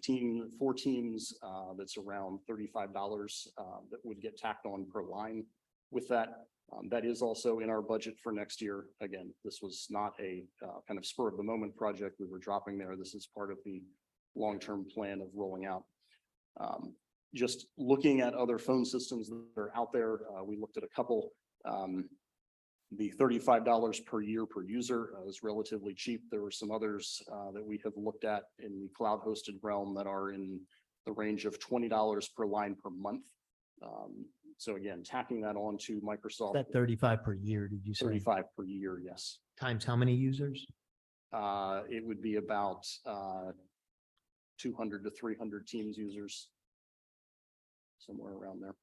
Speaker 12: for Teams that's around $35 that would get tacked on per line with that. That is also in our budget for next year. Again, this was not a kind of spur of the moment project we were dropping there. This is part of the long-term plan of rolling out. Just looking at other phone systems that are out there, we looked at a couple. The $35 per year per user is relatively cheap. There were some others that we have looked at in the cloud hosted realm that are in the range of $20 per line per month. So again, tacking that on to Microsoft.
Speaker 14: That 35 per year, did you say?
Speaker 12: 35 per year, yes.
Speaker 14: Times how many users?
Speaker 12: It would be about 200 to 300 Teams users. Somewhere around there.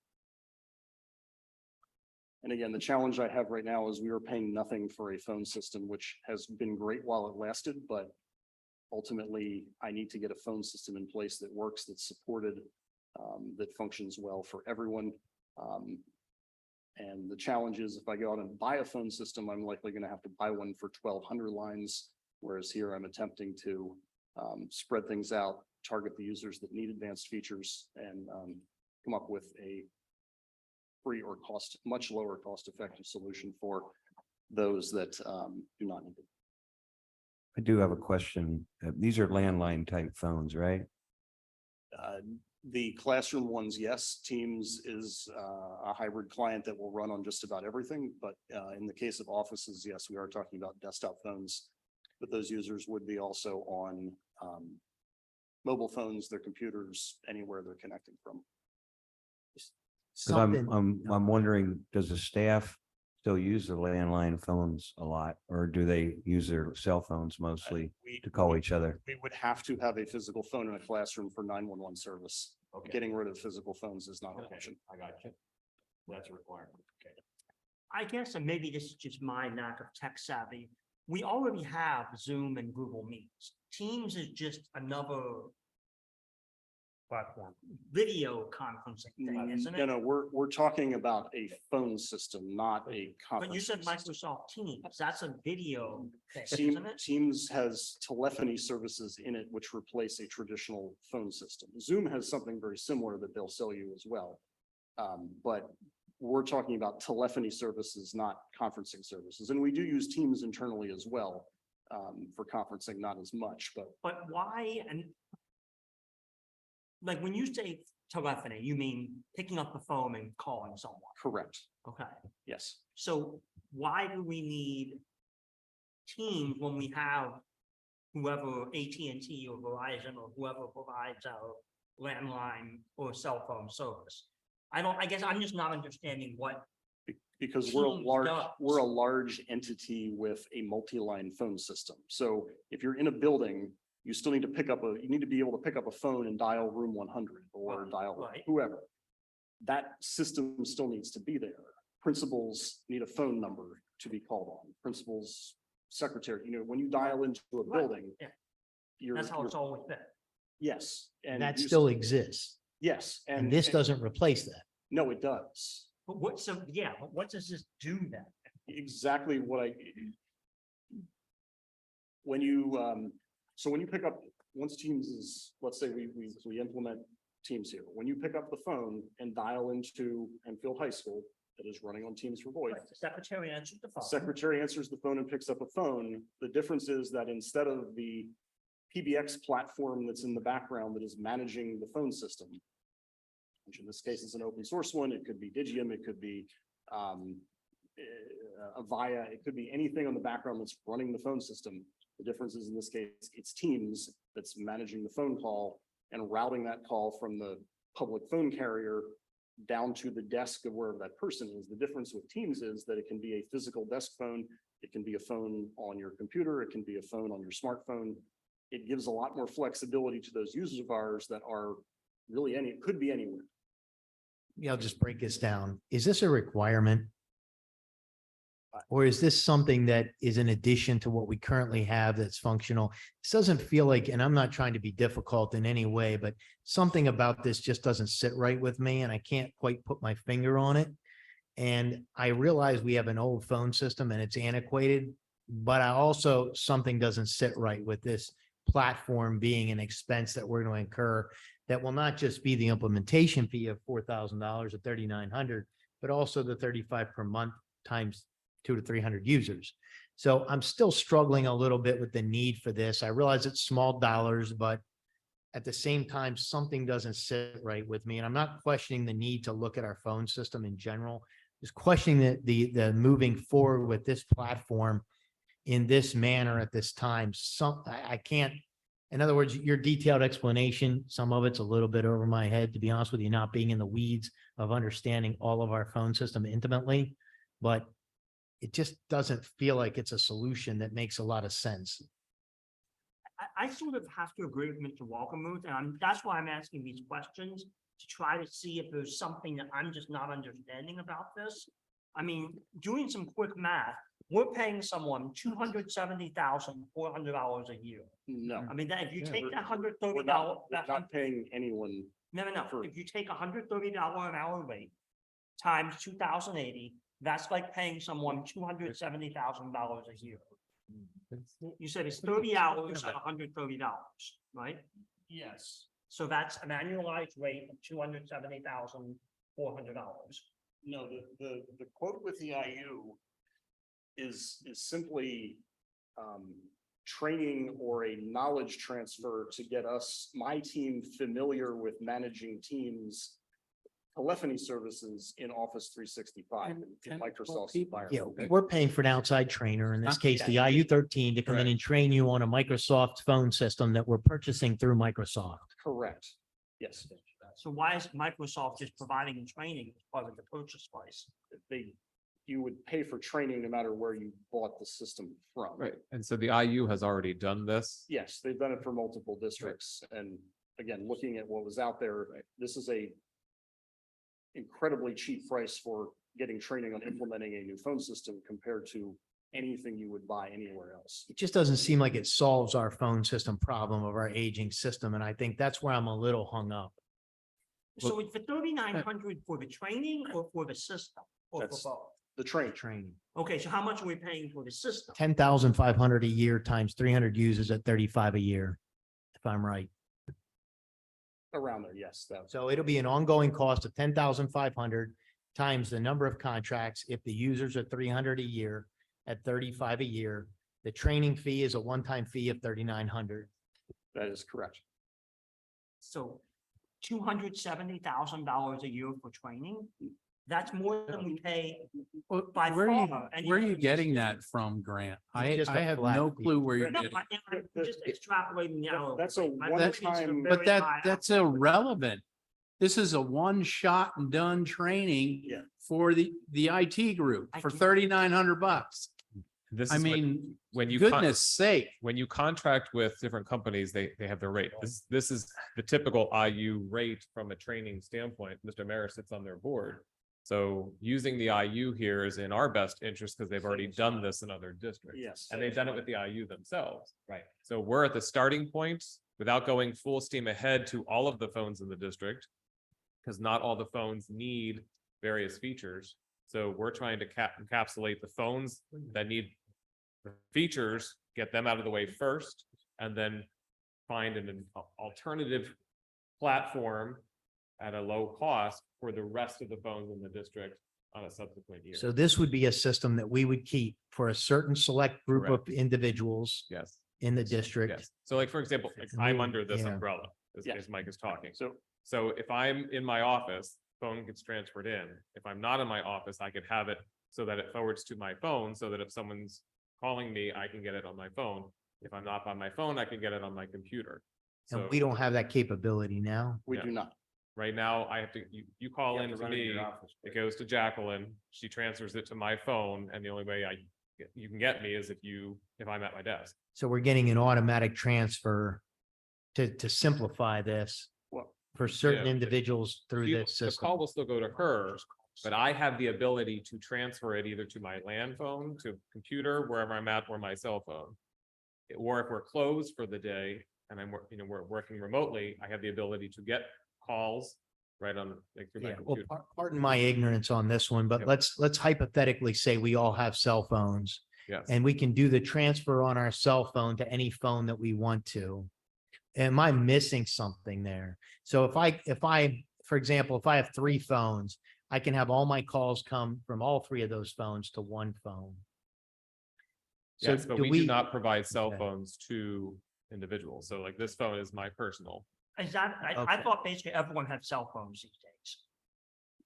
Speaker 12: And again, the challenge I have right now is we are paying nothing for a phone system, which has been great while it lasted, but ultimately I need to get a phone system in place that works, that's supported, that functions well for everyone. And the challenge is if I go out and buy a phone system, I'm likely going to have to buy one for 1,200 lines, whereas here I'm attempting to spread things out, target the users that need advanced features, and come up with a free or much lower cost effective solution for those that do not need it.
Speaker 4: I do have a question. These are landline type phones, right?
Speaker 12: The classroom ones, yes. Teams is a hybrid client that will run on just about everything. But in the case of offices, yes, we are talking about desktop phones. But those users would be also on mobile phones, their computers, anywhere they're connecting from.
Speaker 4: 'Cause I'm wondering, does the staff still use the landline phones a lot, or do they use their cell phones mostly to call each other?
Speaker 12: We would have to have a physical phone in a classroom for 911 service.
Speaker 4: Okay.
Speaker 12: Getting rid of physical phones is not an option.
Speaker 4: I got you. That's a requirement. Okay.
Speaker 8: I guess, and maybe this is just my lack of tech savvy, we already have Zoom and Google Meets. Teams is just another platform, video conferencing thing, isn't it?
Speaker 12: No, we're talking about a phone system, not a conference.
Speaker 8: But you said Microsoft Teams, that's a video thing,
Speaker 12: Team-
Speaker 8: isn't it?
Speaker 12: Teams has telephony services in it, which replace a traditional phone system. Zoom has something very similar that they'll sell you as well. But we're talking about telephony services, not conferencing services. And we do use Teams internally as well for conferencing, not as much, but
Speaker 8: But why, and like when you say telephony, you mean picking up the phone and calling someone,
Speaker 12: correct.
Speaker 8: okay?
Speaker 12: Yes.
Speaker 8: So why do we need Teams when we have whoever AT&T or Verizon or whoever provides our landline or cell phone service? I guess I'm just not understanding what,
Speaker 12: Because
Speaker 8: Teams does.
Speaker 12: we're a large entity with a multi-line phone system. So if you're in a building, you still need to you need to be able to pick up a phone and dial room 100 or dial
Speaker 8: Right.
Speaker 12: whoever. That system still needs to be there. Principals need a phone number to be called on. Principals, secretary, when you dial into a
Speaker 8: Right,
Speaker 12: building.
Speaker 8: yeah.
Speaker 12: You're,
Speaker 8: that's how it's always been.
Speaker 12: yes.
Speaker 14: And that
Speaker 12: you-
Speaker 14: still exists.
Speaker 12: Yes.
Speaker 14: And this doesn't replace that.
Speaker 12: No, it does.
Speaker 8: But but what does this do then?
Speaker 12: Exactly what when you, so when you pick up, once Teams is, let's say we implement Teams here. When you pick up the phone and dial into Enfield High School, that is running on Teams for Voice,
Speaker 8: The secretary answered the phone.
Speaker 12: secretary answers the phone and picks up a phone. The difference is that instead of the PBX platform that's in the background that is managing the phone system, which in this case is an open source one, it could be Digium, it could be Avaya, it could be anything on the background that's running the phone system. The difference is in this case, it's Teams that's managing the phone call and routing that call from the public phone carrier down to the desk of wherever that person is. The difference with Teams is that it can be a physical desk phone. It can be a phone on your computer. It can be a phone on your smartphone. It gives a lot more flexibility to those users of ours that are really it could be anywhere.
Speaker 14: Yeah, I'll just break this down. Is this a requirement? Or is this something that is in addition to what we currently have that's functional? This doesn't feel like, and I'm not trying to be difficult in any way, but something about this just doesn't sit right with me and I can't quite put my finger on it. And I realize we have an old phone system and it's antiquated, but I also, something doesn't sit right with this platform being an expense that we're going to incur that will not just be the implementation fee of $4,000 or $3,900, but also the 35 per month times 200 to 300 users. So I'm still struggling a little bit with the need for this. I realize it's small dollars, but at the same time, something doesn't sit right with me. And I'm not questioning the need to look at our phone system in general, just questioning the moving forward with this platform in this manner at this time. I can't, in other words, your detailed explanation, some of it's a little bit over my head, to be honest with you, not being in the weeds of understanding all of our phone system intimately, but it just doesn't feel like it's a solution that makes a lot of sense.
Speaker 8: I sort of have to agree with Mr. Walkermuth, and that's why I'm asking these questions, to try to see if there's something that I'm just not understanding about this. I mean, doing some quick math, we're paying someone $270,400 a year.
Speaker 12: No.
Speaker 8: I mean, that if you take that
Speaker 12: We're
Speaker 8: $130,
Speaker 12: not paying anyone.
Speaker 8: no, if you take $130 an hour rate times 2,080, that's like paying someone $270,000 a year. You said it's 30 hours at $130, right?
Speaker 12: Yes.
Speaker 8: So that's an annualized rate of $270,400.
Speaker 12: No, the quote with the IU is simply training or a knowledge transfer to get my team familiar with managing Teams telephony services in Office 365 in Microsoft's
Speaker 14: Yeah,
Speaker 12: environment.
Speaker 14: we're paying for an outside trainer, in this
Speaker 10: Huh?
Speaker 14: case, the IU13, to come in
Speaker 12: Correct.
Speaker 14: and train you on a Microsoft phone system that we're purchasing through Microsoft.
Speaker 12: Correct. Yes.
Speaker 8: So why is Microsoft just providing training as part of the purchase price?
Speaker 12: You would pay for training no matter where you bought the system from.
Speaker 3: Right. And so the IU has already done this.
Speaker 12: Yes, they've done it for multiple districts. And again, looking at what was out there, this is a incredibly cheap price for getting training on implementing a new phone system compared to anything you would buy anywhere else.
Speaker 14: It just doesn't seem like it solves our phone system problem of our aging system. And I think that's where I'm a little hung up.
Speaker 8: So it's for 3,900 for the training or for the system? Or for
Speaker 12: That's-
Speaker 8: both?
Speaker 12: The train,
Speaker 14: Training.
Speaker 8: Okay, so how much are we paying for the system?
Speaker 14: 10,500 a year times 300 users at 35 a year, if I'm right.
Speaker 12: around there, yes, that,
Speaker 14: So it'll be an ongoing cost of 10,500 times the number of contracts. If the users are 300 a year at 35 a year, the training fee is a one-time fee of 3,900.
Speaker 12: that is correct.
Speaker 8: So $270,000 a year for training? That's more than we pay by
Speaker 10: Where are
Speaker 8: far.
Speaker 10: you, where are you getting that from, Grant? I
Speaker 14: Just a
Speaker 10: have
Speaker 14: flat
Speaker 10: no
Speaker 14: fee.
Speaker 10: clue where you're
Speaker 8: No,
Speaker 10: getting.
Speaker 8: I'm just extrapolating the hour.
Speaker 12: That's a
Speaker 8: rate. My point is
Speaker 12: one-time-
Speaker 8: very
Speaker 10: But that's
Speaker 8: high hourly rate.
Speaker 10: irrelevant. This is a one shot and done training
Speaker 12: Yeah.
Speaker 10: for the IT group
Speaker 8: I
Speaker 10: for
Speaker 8: get-
Speaker 10: $3,900.
Speaker 3: This
Speaker 10: I
Speaker 3: is
Speaker 10: mean,
Speaker 3: when you
Speaker 10: goodness sake.
Speaker 3: when you contract with different companies, they have their rate. This is the typical IU rate from a training standpoint. Mr. Mayor sits on their board. So using the IU here is in our best interest because they've already done this in other districts.
Speaker 12: Yes.
Speaker 3: And they've done it with the IU themselves. Right. So we're at the starting point without going full steam ahead to all of the phones in the district. Because not all the phones need various features. So we're trying to encapsulate the phones that need features, get them out of the way first, and then find an alternative platform at a low cost for the rest of the phones in the district on a subsequent year.
Speaker 14: So this would be a system that we would keep for a certain select group of individuals
Speaker 3: Yes,
Speaker 14: in the district.
Speaker 3: yes. So like, for example, like
Speaker 14: And
Speaker 3: I'm
Speaker 14: we-
Speaker 3: under this
Speaker 14: yeah.
Speaker 3: umbrella,
Speaker 12: Yeah.
Speaker 3: as Mike is talking.
Speaker 12: So
Speaker 3: So if I'm in my office, phone gets transferred in. If I'm not in my office, I could have it so that it forwards to my phone, so that if someone's calling me, I can get it on my phone. If I'm not on my phone, I can get it on my computer.
Speaker 14: And
Speaker 3: So
Speaker 14: we don't have that capability now.
Speaker 12: we
Speaker 3: Yeah.
Speaker 12: do not.
Speaker 3: right now, I have to, you call in to me, it goes to Jacqueline, she transfers it to my phone, and the only way you can get me is if I'm at my desk.
Speaker 14: So we're getting an automatic transfer to simplify this
Speaker 12: Well,
Speaker 14: for certain
Speaker 3: Yeah.
Speaker 14: individuals through
Speaker 3: You-
Speaker 14: this
Speaker 3: The
Speaker 14: system.
Speaker 3: call will still go to her, but I have the ability to transfer it either to my land phone, to computer, wherever I'm at, or my cell phone. Or if we're closed for the day and we're working remotely, I have the ability to get calls right on, like, through my
Speaker 14: Yeah, well,
Speaker 3: computer.
Speaker 14: pardon my ignorance on this one, but
Speaker 3: Yep.
Speaker 14: let's hypothetically say we all have cell phones.
Speaker 3: Yes.
Speaker 14: And we can do the transfer on our cell phone to any phone that we want to. Am I missing something there? So for example, if I have 3 phones, I can have all my calls come from all 3 of those phones to one phone. So
Speaker 3: Yes, but we do not provide cell
Speaker 14: Okay.
Speaker 3: phones to individuals. So like this phone is my personal.
Speaker 8: Is that, I
Speaker 14: Okay.
Speaker 8: thought basically everyone had cell phones these days.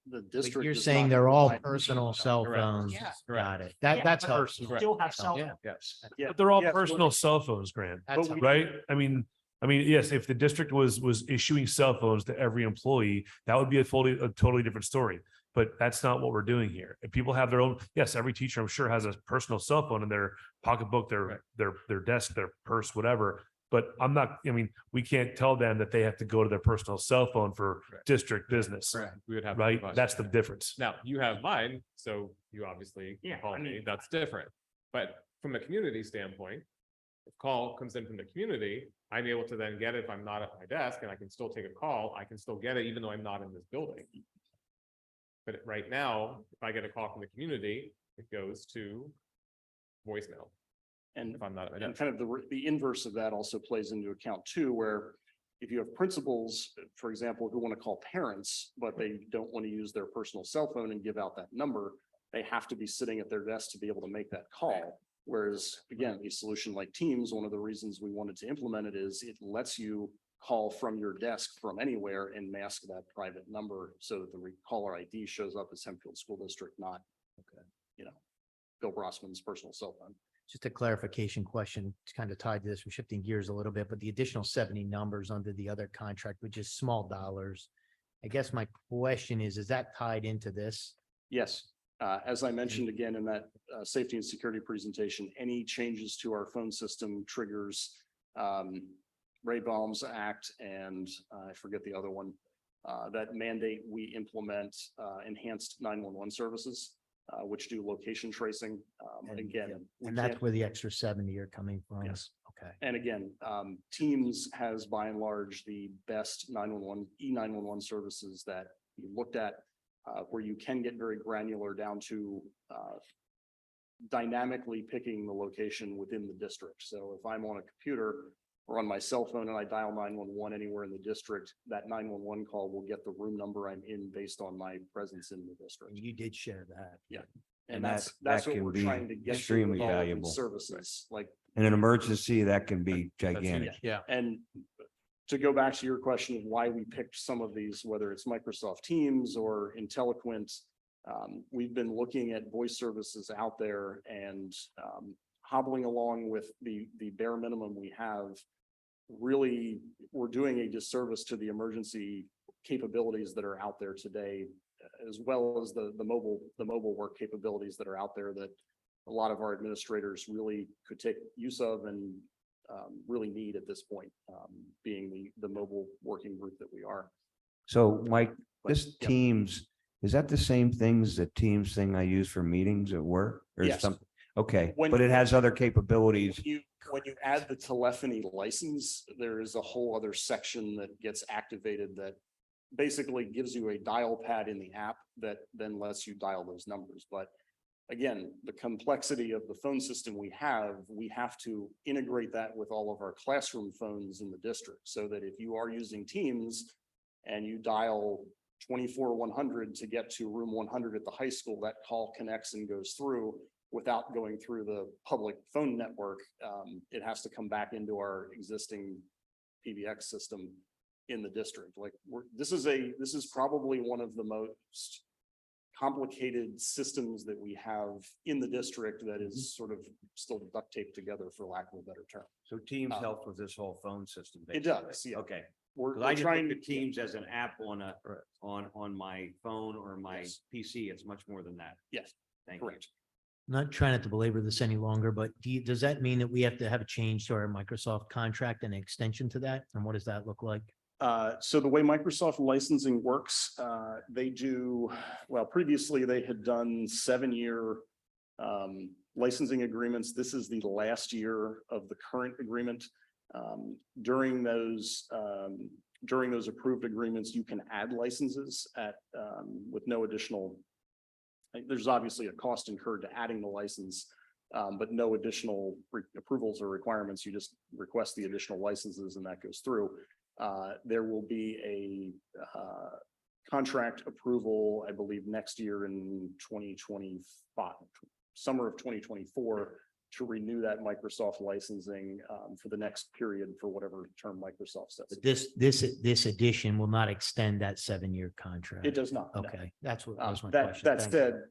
Speaker 12: The
Speaker 14: But
Speaker 12: district.
Speaker 14: you're
Speaker 12: does
Speaker 14: saying
Speaker 12: not
Speaker 14: they're all
Speaker 12: provide-
Speaker 14: personal cell
Speaker 3: Correct.
Speaker 14: phones.
Speaker 5: Yeah.
Speaker 14: Got it.
Speaker 8: Yeah,
Speaker 14: That's
Speaker 8: but
Speaker 14: helpful.
Speaker 8: you Still have cell
Speaker 14: Yeah.
Speaker 8: phones.
Speaker 3: Yes.
Speaker 12: Yeah,
Speaker 13: But they're all
Speaker 12: yeah,
Speaker 13: personal cell phones, Grant,
Speaker 14: That's
Speaker 12: But we-
Speaker 14: helpful.
Speaker 13: right? I mean, yes, if the district was issuing cell phones to every employee, that would be a totally different story. But that's not what we're doing here. If people have their own, yes, every teacher, I'm sure, has a personal cell phone in their pocketbook,
Speaker 3: Right.
Speaker 13: their desk, their purse, whatever. But we can't tell them that they have to go to their personal cell phone for
Speaker 3: Right.
Speaker 13: district business,
Speaker 3: We would have. to
Speaker 13: right?
Speaker 3: provide-
Speaker 13: That's the difference.
Speaker 3: Now, you have mine, so you obviously
Speaker 8: Yeah,
Speaker 3: call
Speaker 8: I
Speaker 3: me,
Speaker 8: mean-
Speaker 3: that's different. But from a community standpoint, if call comes in from the community, I'm able to then get it if I'm not at my desk and I can still take a call, I can still get it even though I'm not in this building. But right now, if I get a call from the community, it goes to voicemail
Speaker 12: And
Speaker 3: if I'm not at my
Speaker 12: And
Speaker 3: desk.
Speaker 12: kind of the inverse of that also plays into account too, where if you have principals, for example, who want to call parents, but they don't want to use their personal cell phone and give out that number, they have to be sitting at their desk to be able to make that call. Whereas, again, a solution like Teams, one of the reasons we wanted to implement it is it lets you call from your desk from anywhere and mask that private number so that the caller ID shows up as Hempfield School District, not, Bill Brossman's personal cell phone.
Speaker 14: Just a clarification question, it's kind of tied to this, we're shifting gears a little bit, but the additional 70 numbers under the other contract, which is small dollars. I guess my question is that tied into this?
Speaker 12: Yes, as I mentioned again in that safety and security presentation, any changes to our phone system triggers Ray Baum's Act and I forget the other one that mandate we implement enhanced 911 services, which do location tracing. Again, we
Speaker 14: And that's
Speaker 12: can't-
Speaker 14: where the extra 70 are coming from?
Speaker 12: Yes.
Speaker 14: Okay.
Speaker 12: And again, Teams has by and large the best 911, E911 services that we looked at, where you can get very granular down to dynamically picking the location within the district. So if I'm on a computer or on my cell phone and I dial 911 anywhere in the district, that 911 call will get the room number I'm in based on my presence in the district.
Speaker 14: And you did share that.
Speaker 12: Yeah.
Speaker 4: And
Speaker 12: And
Speaker 4: that
Speaker 12: that's what
Speaker 4: can
Speaker 12: we're
Speaker 4: be
Speaker 12: trying to get. to
Speaker 4: extremely
Speaker 12: with all of these
Speaker 4: valuable.
Speaker 12: Services, like
Speaker 4: In an emergency, that can be gigantic.
Speaker 10: Yeah.
Speaker 12: and to go back to your question of why we picked some of these, whether it's Microsoft Teams or IntelliQuint, we've been looking at voice services out there and hobbling along with the bare minimum we have. Really, we're doing a disservice to the emergency capabilities that are out there today, as well as the mobile work capabilities that are out there that a lot of our administrators really could take use of and really need at this point, being the mobile working group that we are.
Speaker 4: So Mike, this
Speaker 12: yeah.
Speaker 4: Teams, is that the same things, the Teams thing I use for meetings at work? Or
Speaker 12: Yes.
Speaker 4: something? Okay,
Speaker 12: When-
Speaker 4: but it has other capabilities.
Speaker 12: When you add the telephony license, there is a whole other section that gets activated that basically gives you a dial pad in the app that then lets you dial those numbers. But again, the complexity of the phone system we have to integrate that with all of our classroom phones in the district so that if you are using Teams, and you dial 24-100 to get to room 100 at the high school, that call connects and goes through without going through the public phone network. It has to come back into our existing PBX system in the district. Like this is probably one of the most complicated systems that we have in the district that is sort of still duct taped together, for lack of a better term.
Speaker 4: So Teams helps with this whole phone system.
Speaker 12: It
Speaker 4: basically.
Speaker 12: does, yeah.
Speaker 4: Okay.
Speaker 12: We're
Speaker 4: 'Cause I just
Speaker 12: trying
Speaker 4: look at
Speaker 12: to
Speaker 4: Teams as an app on my phone or my PC. It's much more than that.
Speaker 12: Yes,
Speaker 4: Thank you.
Speaker 12: correct.
Speaker 14: Not trying not to belabor this any longer, but does that mean that we have to have a change to our Microsoft contract and an extension to that? And what does that look like?
Speaker 12: So the way Microsoft licensing works, they do, well, previously they had done 7-year licensing agreements. This is the last year of the current agreement. During those approved agreements, you can add licenses with no additional. There's obviously a cost incurred to adding the license, but no additional approvals or requirements. You just request the additional licenses and that goes through. There will be a contract approval, I believe, next year in 2025, summer of 2024, to renew that Microsoft licensing for the next period for whatever term Microsoft sets.
Speaker 14: But this addition will not extend that 7-year contract.
Speaker 12: It does not. no.
Speaker 14: Okay, that's what was my
Speaker 12: That
Speaker 14: question.
Speaker 12: that
Speaker 14: Thank you.
Speaker 12: said,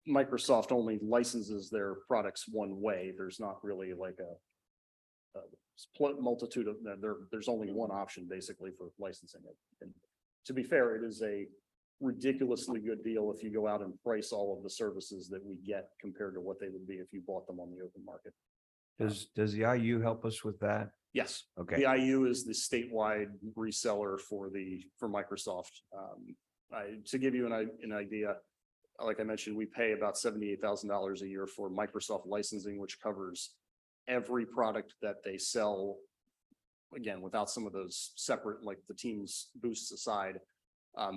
Speaker 12: Microsoft only licenses their products one way. There's not really like a multitude of, there's only one option basically for licensing it. And to be fair, it is a ridiculously good deal if you go out and price all of the services that we get compared to what they would be if you bought them on the open market.
Speaker 4: Does the IU help us with that?
Speaker 12: Yes.
Speaker 4: Okay.
Speaker 12: The IU is the statewide reseller for Microsoft. To give you an idea, like I mentioned, we pay about $78,000 a year for Microsoft licensing, which covers every product that they sell. Again, without some of those separate, like the Teams boosts aside,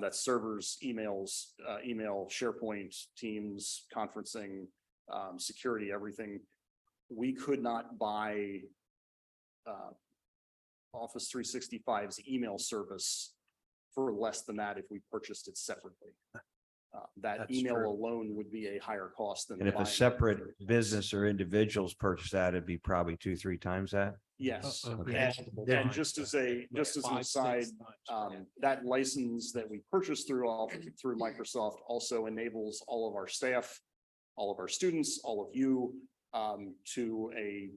Speaker 12: that's servers, emails, email, SharePoint, Teams, conferencing, security, everything. We could not buy Office 365's email service for less than that if we purchased it separately. That
Speaker 4: That's
Speaker 12: email
Speaker 4: true.
Speaker 12: alone would be a higher cost than.
Speaker 4: And if a
Speaker 12: buying-
Speaker 4: separate business or individuals purchase that, it'd be probably 2-3 times that.
Speaker 12: Yes.
Speaker 4: Okay.
Speaker 12: And just as an aside, that license that we purchased through Microsoft also enables all of our staff, all of our students, all of you, to a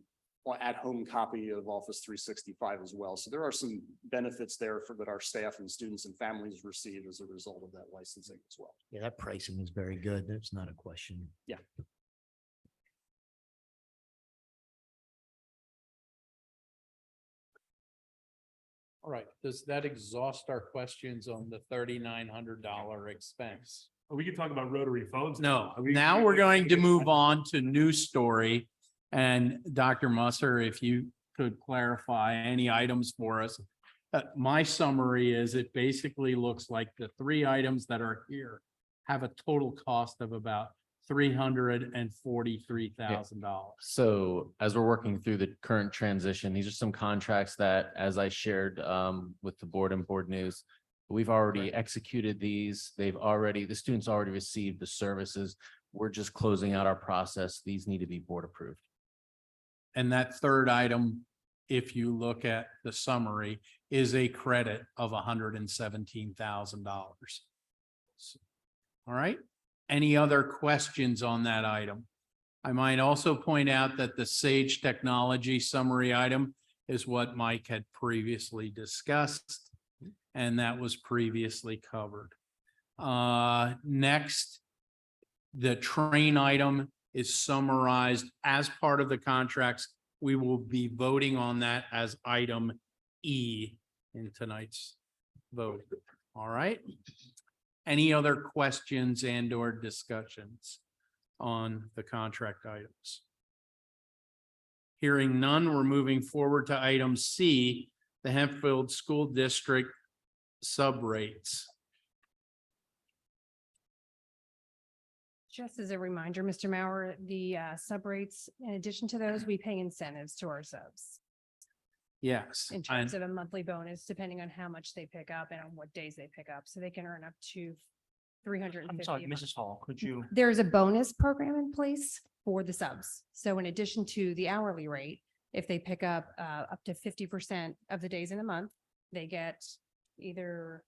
Speaker 12: at-home copy of Office 365 as well. So there are some benefits there that our staff and students and families receive as a result of that licensing as well.
Speaker 14: Yeah, that pricing is very good. That's not a question.
Speaker 12: Yeah.
Speaker 10: All right, does that exhaust our questions on the $3,900 expense?
Speaker 13: We can talk about rotary phones.
Speaker 10: No, now we're going to move on to news story. And Dr. Musser, if you could clarify any items for us. My summary is it basically looks like the 3 items that are here have a total cost of about $343,000.
Speaker 15: So as we're working through the current transition, these are some contracts that, as I shared with the board and board news, we've already executed these. The students already received the services. We're just closing out our process. These need to be board approved.
Speaker 10: And that third item, if you look at the summary, is a credit of $117,000. All right. Any other questions on that item? I might also point out that the Sage Technology summary item is what Mike had previously discussed, and that was previously covered. Next, the train item is summarized as part of the contracts. We will be voting on that as item E in tonight's vote. All right. Any other questions and or discussions on the contract items? Hearing none, we're moving forward to item C, the Hempfield School District subrates.
Speaker 16: Just as a reminder, Mr. Mauer, the subrates, in addition to those, we pay incentives to our subs.
Speaker 10: Yes.
Speaker 16: in terms of a monthly bonus, depending on how much they pick up and on what days they pick up. So they can earn up to 350.
Speaker 8: I'm sorry, Mrs. Hall, could you?
Speaker 16: There's a bonus program in place for the subs. So in addition to the hourly rate, if they pick up to 50% of the days in a month, they get either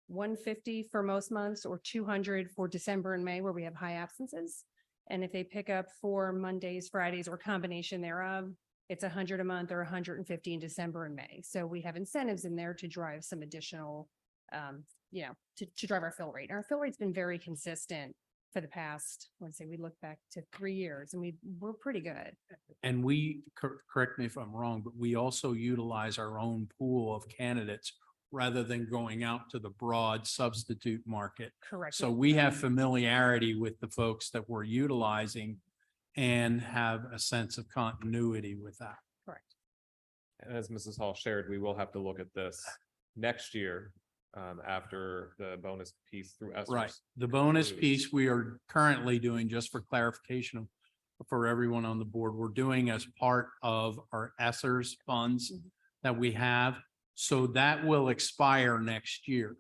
Speaker 16: 150 for most months or 200 for December and May, where we have high absences. And if they pick up for Mondays, Fridays, or combination thereof, it's 100 a month or 150 in December and May. So we have incentives in there to drive some additional, to drive our fill rate. Our fill rate's been very consistent for the past, let's say we look back to 3 years, and we're pretty good.
Speaker 10: And we, correct me if I'm wrong, but we also utilize our own pool of candidates rather than going out to the broad substitute market.
Speaker 16: Correct.
Speaker 10: So we have familiarity with the folks that we're utilizing and have a sense of continuity with that.
Speaker 16: Correct.
Speaker 3: And as Mrs. Hall shared, we will have to look at this next year after the bonus piece through ESSER.
Speaker 10: Right. The bonus piece we are currently doing, just for clarification for everyone on the board, we're doing as part of our ESSER's funds that we have. So that will expire next year.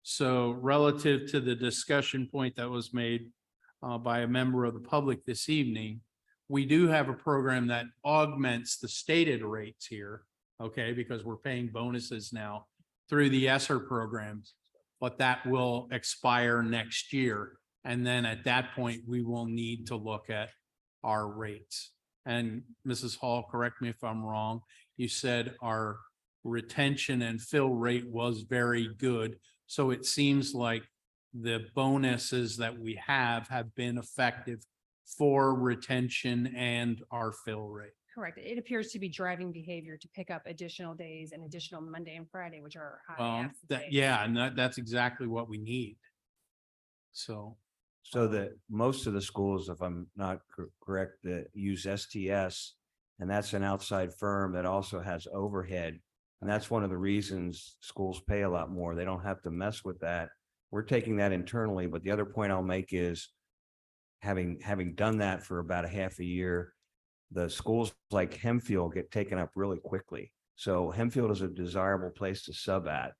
Speaker 10: So relative to the discussion point that was made by a member of the public this evening, we do have a program that augments the stated rates here, okay, because we're paying bonuses now through the ESSER programs, but that will expire next year. And then at that point, we will need to look at our rates. And Mrs. Hall, correct me if I'm wrong, you said our retention and fill rate was very good. So it seems like the bonuses that we have been effective for retention and our fill rate.
Speaker 16: Correct. It appears to be driving behavior to pick up additional days and additional Monday and Friday, which are high. absence days.
Speaker 10: Yeah, and that's exactly what we need. So.
Speaker 4: So that most of the schools, if I'm not correct, that use STS, and that's an outside firm that also has overhead. And that's one of the reasons schools pay a lot more. They don't have to mess with that. We're taking that internally, but the other point I'll make is having done that for about a half a year, the schools like Hempfield get taken up really quickly. So Hempfield is a desirable place to sub at.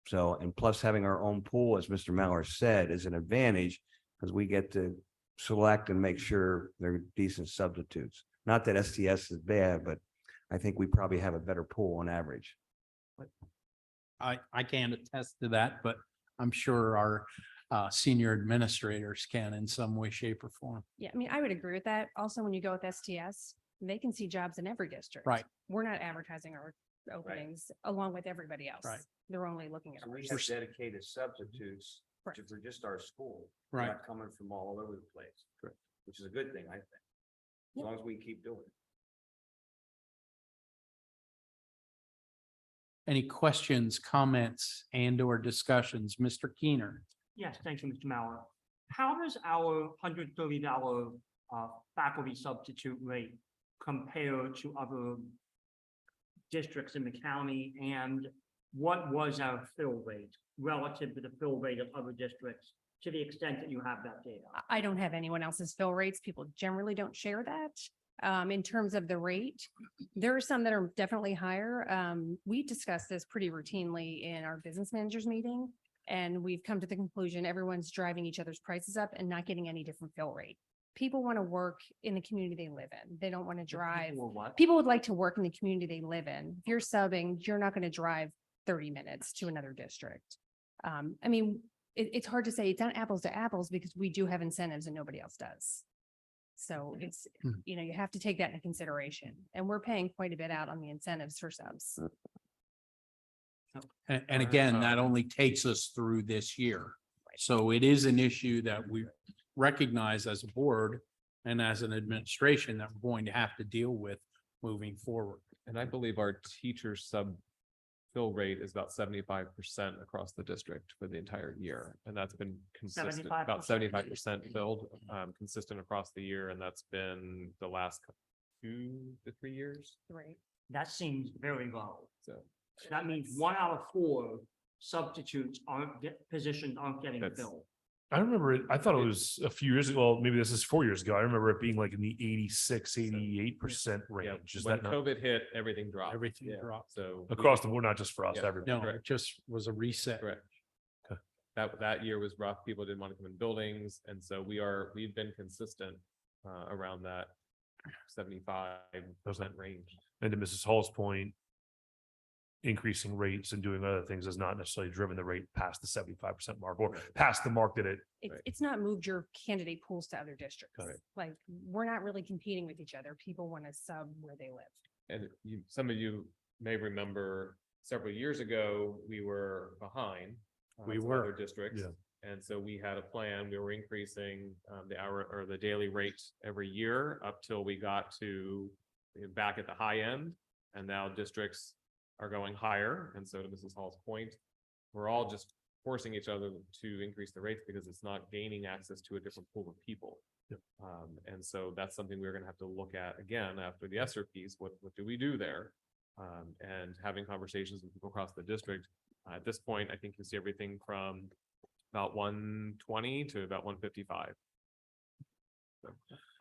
Speaker 4: So, and plus having our own pool, as Mr. Mallard said, is an advantage because we get to select and make sure they're decent substitutes. Not that STS is bad, but I think we probably have a better pool on average.
Speaker 10: I can't attest to that, but I'm sure our senior administrators can in some way, shape, or form.
Speaker 16: Yeah, I mean, I would agree with that. Also, when you go with STS, they can see jobs in every district.
Speaker 10: Right.
Speaker 16: We're not advertising our openings along with everybody else.
Speaker 10: Right.
Speaker 16: They're only looking at.
Speaker 4: So we
Speaker 16: our-
Speaker 4: have dedicated substitutes
Speaker 16: Correct.
Speaker 4: for just our school.
Speaker 10: Right.
Speaker 4: Not coming from all over the place.
Speaker 10: Correct.
Speaker 4: Which is a good thing, I think. As long as we keep doing it.
Speaker 10: Any questions, comments, and or discussions? Mr. Keener?
Speaker 8: Yes, thank you, Mr. Mallard. How does our $130 faculty substitute rate compare to other districts in the county? And what was our fill rate relative to the fill rate of other districts, to the extent that you have that data?
Speaker 16: I don't have anyone else's fill rates. People generally don't share that. In terms of the rate, there are some that are definitely higher. We discuss this pretty routinely in our business managers meeting. And we've come to the conclusion, everyone's driving each other's prices up and not getting any different fill rate. People want to work in the community they live in. They don't want to drive.
Speaker 8: Or what?
Speaker 16: People would like to work in the community they live in. If you're subbing, you're not going to drive 30 minutes to another district. I mean, it's hard to say it's not apples to apples because we do have incentives and nobody else does. So it's, you have to take that into consideration, and we're paying quite a bit out on the incentives for subs.
Speaker 10: And again, that only takes us through this year. So it is an issue that we recognize as a board and as an administration that we're going to have to deal with moving forward.
Speaker 3: And I believe our teacher sub fill rate is about 75% across the district for the entire year. And that's been consistent, about 75% filled, consistent across the year. And that's been the last 2 to 3 years.
Speaker 16: Right.
Speaker 8: That seems very low.
Speaker 3: So
Speaker 8: That means 1 out of 4 substitutes positions aren't getting
Speaker 3: That's-
Speaker 8: filled.
Speaker 13: I remember it, I thought it was a few years ago, well, maybe this is 4 years ago. I remember it being like in the 86-88%
Speaker 3: Yeah,
Speaker 13: range. Is
Speaker 3: when
Speaker 13: that not
Speaker 3: COVID hit, everything dropped.
Speaker 10: Everything
Speaker 3: Yeah.
Speaker 10: dropped.
Speaker 3: So. we-
Speaker 13: across the board, not just for us,
Speaker 3: Yeah.
Speaker 13: everybody?
Speaker 10: No,
Speaker 3: Correct.
Speaker 10: it just was a reset.
Speaker 3: Correct.
Speaker 13: Okay.
Speaker 3: That year was rough. People didn't want to come in buildings. And so we've been consistent around that 75% range.
Speaker 13: And to Mrs. Hall's point, increasing rates and doing other things has not necessarily driven the rate past the 75% mark or past the mark that it.
Speaker 16: It's not moved your candidate pools to other districts.
Speaker 13: Got it.
Speaker 16: Like, we're not really competing with each other. People want to sub where they live.
Speaker 3: And some of you may remember several years ago, we were behind.
Speaker 10: We
Speaker 3: some
Speaker 10: were,
Speaker 3: other districts.
Speaker 13: yeah.
Speaker 3: And so we had a plan. We were increasing the hour or the daily rate every year up till we got to back at the high end. And now districts are going higher. And so to Mrs. Hall's point, we're all just forcing each other to increase the rates because it's not gaining access to a different pool of people.
Speaker 13: Yep.
Speaker 3: And so that's something we're gonna have to look at again after the ESSER piece. What do we do there? And having conversations with people across the district. At this point, I think you see everything from about 120 to about 155.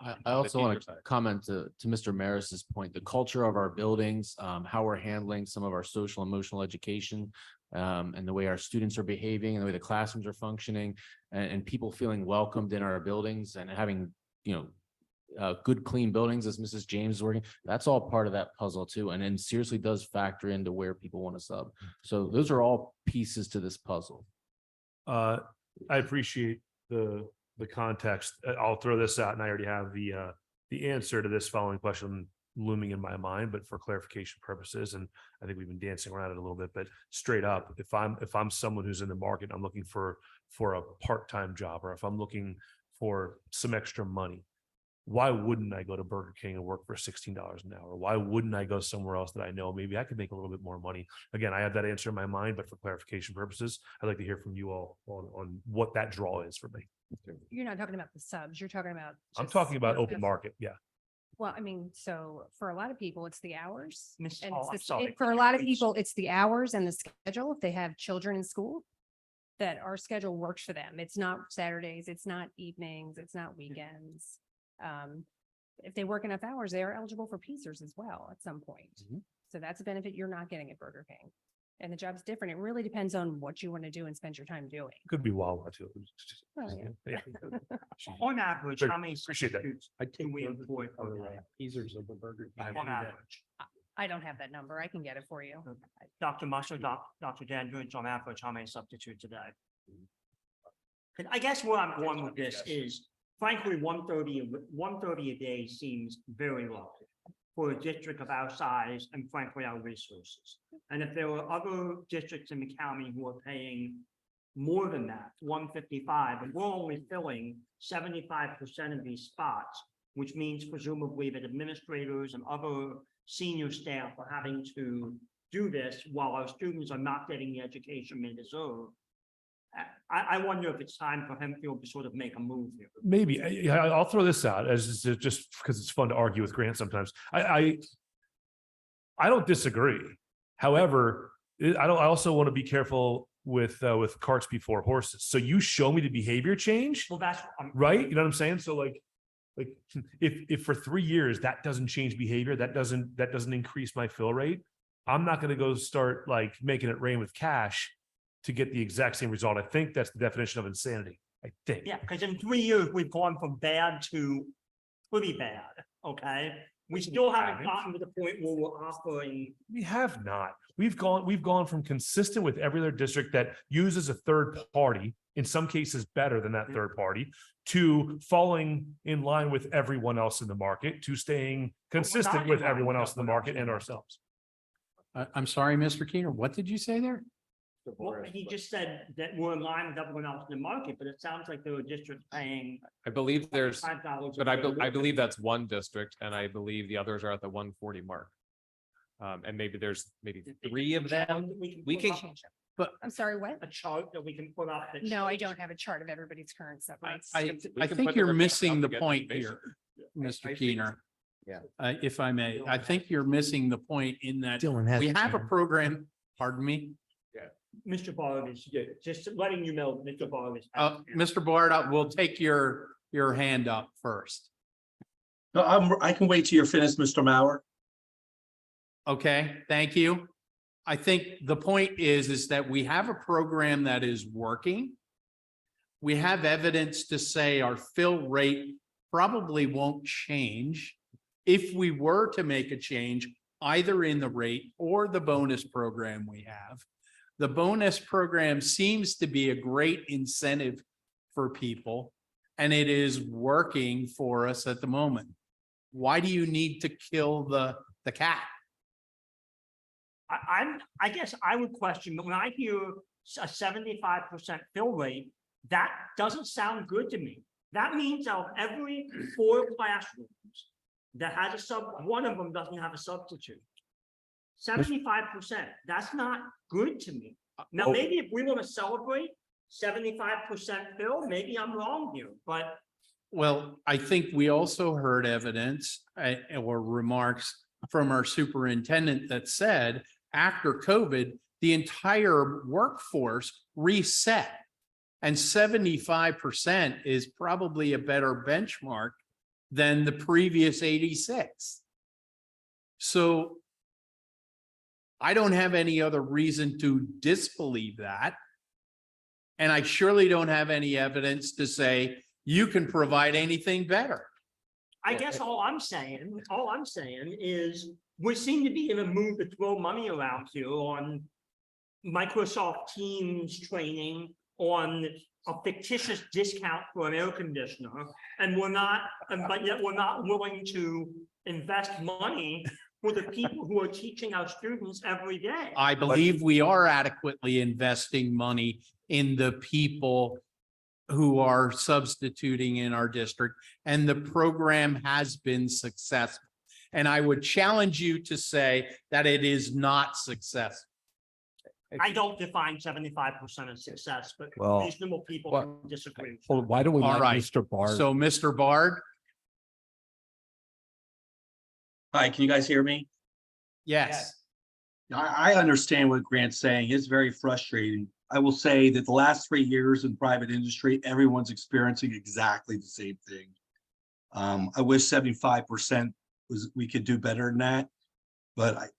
Speaker 15: I
Speaker 3: the
Speaker 15: also want
Speaker 3: teacher
Speaker 15: to
Speaker 3: side.
Speaker 15: comment to Mr. Maris's point, the culture of our buildings, how we're handling some of our social emotional education, and the way our students are behaving and the way the classrooms are functioning and people feeling welcomed in our buildings and having, good, clean buildings as Mrs. James is working. That's all part of that puzzle too. And then seriously does factor into where people want to sub. So those are all pieces to this puzzle.
Speaker 13: I appreciate the context. I'll throw this out and I already have the answer to this following question looming in my mind, but for clarification purposes, and I think we've been dancing around it a little bit, but straight up, if I'm someone who's in the market, I'm looking for a part-time job, or if I'm looking for some extra money, why wouldn't I go to Burger King and work for $16 an hour? Why wouldn't I go somewhere else that I know maybe I could make a little bit more money? Again, I have that answer in my mind, but for clarification purposes, I'd like to hear from you all on what that draw is for me.
Speaker 16: You're not talking about the subs, you're talking about.
Speaker 13: I'm
Speaker 16: just
Speaker 13: talking about
Speaker 16: work
Speaker 13: open
Speaker 16: of-
Speaker 13: market. Yeah.
Speaker 16: Well, I mean, so for a lot of people, it's the hours.
Speaker 8: Miss
Speaker 16: And
Speaker 8: Hall,
Speaker 16: it's
Speaker 8: I'm
Speaker 16: the-
Speaker 8: sorry.
Speaker 16: for a lot of
Speaker 8: Please.
Speaker 16: people, it's the hours and the schedule. If they have children in school, that our schedule works for them. It's not Saturdays, it's not evenings, it's not weekends. If they work enough hours, they are eligible for PSERS as well at some point.
Speaker 13: Mm-hmm.
Speaker 16: So that's a benefit you're not getting at Burger King. And the job's different. It really depends on what you want to do and spend your time doing.
Speaker 13: Could be Wawa too.
Speaker 16: Oh, yeah.
Speaker 8: On average,
Speaker 13: Good.
Speaker 8: how many
Speaker 13: Appreciate that.
Speaker 8: substitutes
Speaker 10: I
Speaker 8: do
Speaker 10: take
Speaker 8: we employ per day?
Speaker 10: Teasers of the Burger King.
Speaker 8: On average?
Speaker 16: I don't have that number. I can get it for you.
Speaker 8: Dr. Musser, Dr. Dandridge, on average, how many substitutes a day? And I guess where I'm going with this is frankly, 130 a day seems very low for a district of our size and frankly, our resources. And if there were other districts in the county who are paying more than that, 155, and we're only filling 75% of these spots, which means presumably that administrators and other senior staff are having to do this while our students are not getting the education they deserve. I wonder if it's time for Hempfield to sort of make a move here.
Speaker 13: Maybe I'll throw this out as just because it's fun to argue with Grant sometimes. I don't disagree. However, I also want to be careful with carts before horses. So you show me the behavior change,
Speaker 8: Well, that's.
Speaker 13: right? You know what I'm saying? So like if for 3 years that doesn't change behavior, that doesn't increase my fill rate, I'm not going to go start like making it rain with cash to get the exact same result. I think that's the definition of insanity. I think.
Speaker 8: Yeah, because in 3 years, we've gone from bad to pretty bad, okay? We still haven't gotten to the point where we're offering.
Speaker 13: We have not. We've gone from consistent with every other district that uses a third party, in some cases better than that third party, to falling in line with everyone else in the market, to staying consistent with everyone else in the market and ourselves.
Speaker 10: I'm sorry, Mr. Keener, what did you say there?
Speaker 8: Well, he just said that we're in line with everyone else in the market, but it sounds like there are districts paying.
Speaker 3: I believe there's,
Speaker 8: $5 a
Speaker 3: but I
Speaker 8: day.
Speaker 3: believe that's one district and I believe the others are at the 140 mark. And maybe there's maybe 3 of them. We
Speaker 8: put
Speaker 3: can,
Speaker 8: up
Speaker 3: but
Speaker 16: I'm sorry, what?
Speaker 8: A chart that we can put up. that
Speaker 16: No, I
Speaker 8: shows-
Speaker 16: don't have a chart of everybody's current sub rates.
Speaker 10: I
Speaker 3: we can
Speaker 10: think
Speaker 3: put
Speaker 10: you're
Speaker 3: the
Speaker 10: missing the
Speaker 3: together
Speaker 10: point
Speaker 3: information.
Speaker 10: here, Mr. Keener.
Speaker 4: Yeah.
Speaker 10: If I may, I think you're missing the point in that
Speaker 14: Dylan has.
Speaker 10: we
Speaker 14: his
Speaker 10: have a
Speaker 14: hand.
Speaker 10: program, pardon me?
Speaker 8: Mr. Barr is, just letting you know, Mr. Barr is.
Speaker 10: Mr. Bard, we'll take your hand up first.
Speaker 11: No, I can wait till you're finished, Mr. Mauer.
Speaker 10: Okay, thank you. I think the point is that we have a program that is working. We have evidence to say our fill rate probably won't change. If we were to make a change, either in the rate or the bonus program we have. The bonus program seems to be a great incentive for people, and it is working for us at the moment. Why do you need to kill the cat?
Speaker 8: I guess I would question, but when I hear a 75% fill rate, that doesn't sound good to me. That means out of every 4 classrooms that has one of them doesn't have a substitute. 75%, that's not good to me. Now, maybe if we want to celebrate 75% fill, maybe I'm wrong here, but.
Speaker 10: Well, I think we also heard evidence or remarks from our superintendent that said after COVID, the entire workforce reset. And 75% is probably a better benchmark than the previous 86. So I don't have any other reason to disbelieve that. And I surely don't have any evidence to say you can provide anything better.
Speaker 8: I guess all I'm saying is we seem to be in a mood to throw money around here on Microsoft Teams training, on a fictitious discount for an air conditioner, and but yet we're not willing to invest money for the people who are teaching our students every day.
Speaker 10: I believe we are adequately investing money in the people who are substituting in our district, and the program has been successful. And I would challenge you to say that it is not successful.
Speaker 8: I don't define 75% as success, but
Speaker 4: Well-
Speaker 8: reasonable people can disagree.
Speaker 17: Well, why don't we
Speaker 10: All
Speaker 17: let
Speaker 10: right.
Speaker 17: Mr. Bard?
Speaker 10: So, Mr. Bard,
Speaker 11: Hi, can you guys hear me?
Speaker 10: yes.
Speaker 11: I understand what Grant's saying. It's very frustrating. I will say that the last 3 years in private industry, everyone's experiencing exactly the same thing. I wish 75% we could do better than that. But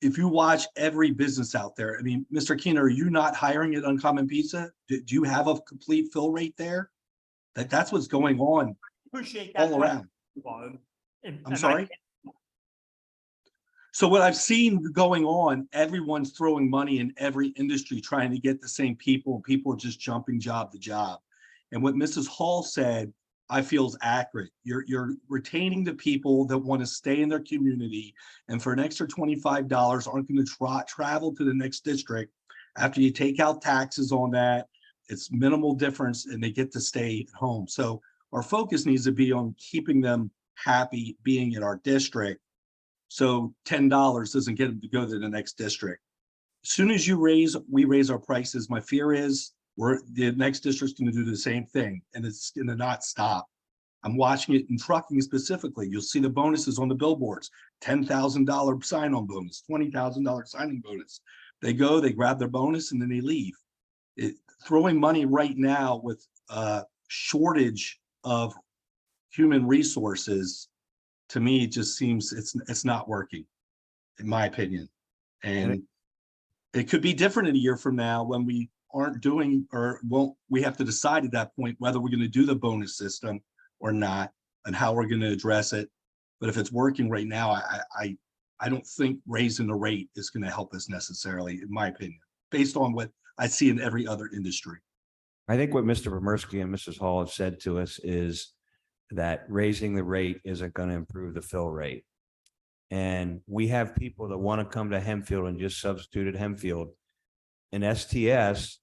Speaker 11: if you watch every business out there, I mean, Mr. Keener, are you not hiring at Uncommon Pizza? Do you have a complete fill rate there? That's what's going on
Speaker 8: Appreciate that.
Speaker 11: all around.
Speaker 8: Barb.
Speaker 11: I'm sorry? So what I've seen going on, everyone's throwing money in every industry trying to get the same people. People are just jumping job to job. And what Mrs. Hall said, I feel is accurate. You're retaining the people that want to stay in their community, and for an extra $25 aren't going to travel to the next district. After you take out taxes on that, it's minimal difference and they get to stay at home. So our focus needs to be on keeping them happy being in our district. So $10 doesn't get them to go to the next district. As soon as we raise our prices, my fear is the next district's going to do the same thing, and it's going to not stop. I'm watching it in trucking specifically. You'll see the bonuses on the billboards, $10,000 sign-on bonus, $20,000 signing bonus. They go, they grab their bonus, and then they leave. Throwing money right now with a shortage of human resources, to me, it just seems it's not working, in my opinion. And it could be different in a year from now when we aren't doing we have to decide at that point whether we're going to do the bonus system or not and how we're going to address it. But if it's working right now, I don't think raising the rate is going to help us necessarily, in my opinion, based on what I see in every other industry.
Speaker 4: I think what Mr. Pomersky and Mrs. Hall have said to us is that raising the rate isn't going to improve the fill rate. And we have people that want to come to Hempfield and just substitute at Hempfield. In STS,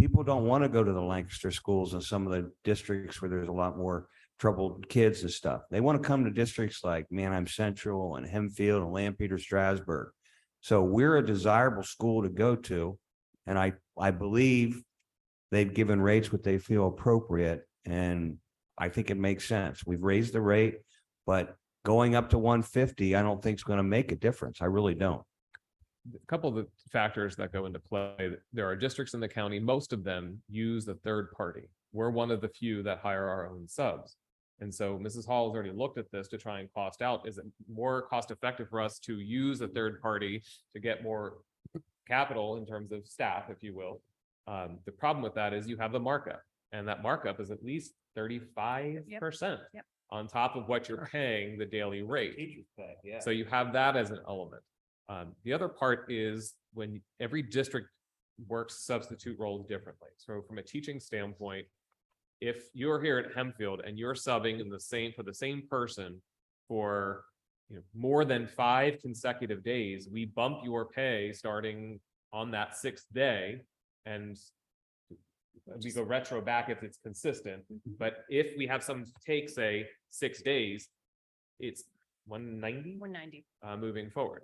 Speaker 4: people don't want to go to the Lancaster schools and some of the districts where there's a lot more troubled kids and stuff. They want to come to districts like Manheim Central and Hempfield and Lampeter, Strasburg. So we're a desirable school to go to. And I believe they've given rates what they feel appropriate. And I think it makes sense. We've raised the rate, but going up to 150, I don't think is going to make a difference. I really don't.
Speaker 3: a couple of the factors that go into play. There are districts in the county, most of them use a third party. We're one of the few that hire our own subs. And so Mrs. Hall has already looked at this to try and cost out. Is it more cost effective for us to use a third party to get more capital in terms of staff, if you will? The problem with that is you have the markup, and that markup is at least 35%
Speaker 16: Yep.
Speaker 3: on top of what you're paying the daily rate.
Speaker 4: Teachers pay, yeah.
Speaker 3: So you have that as an element. The other part is when every district works substitute roles differently. So from a teaching standpoint, if you're here at Hempfield and you're subbing in the same for the same person for more than 5 consecutive days, we bump your pay starting on that 6th day, and we go retro back if it's consistent. But if we have some take, say 6 days, it's 190
Speaker 16: 190.
Speaker 3: moving forward.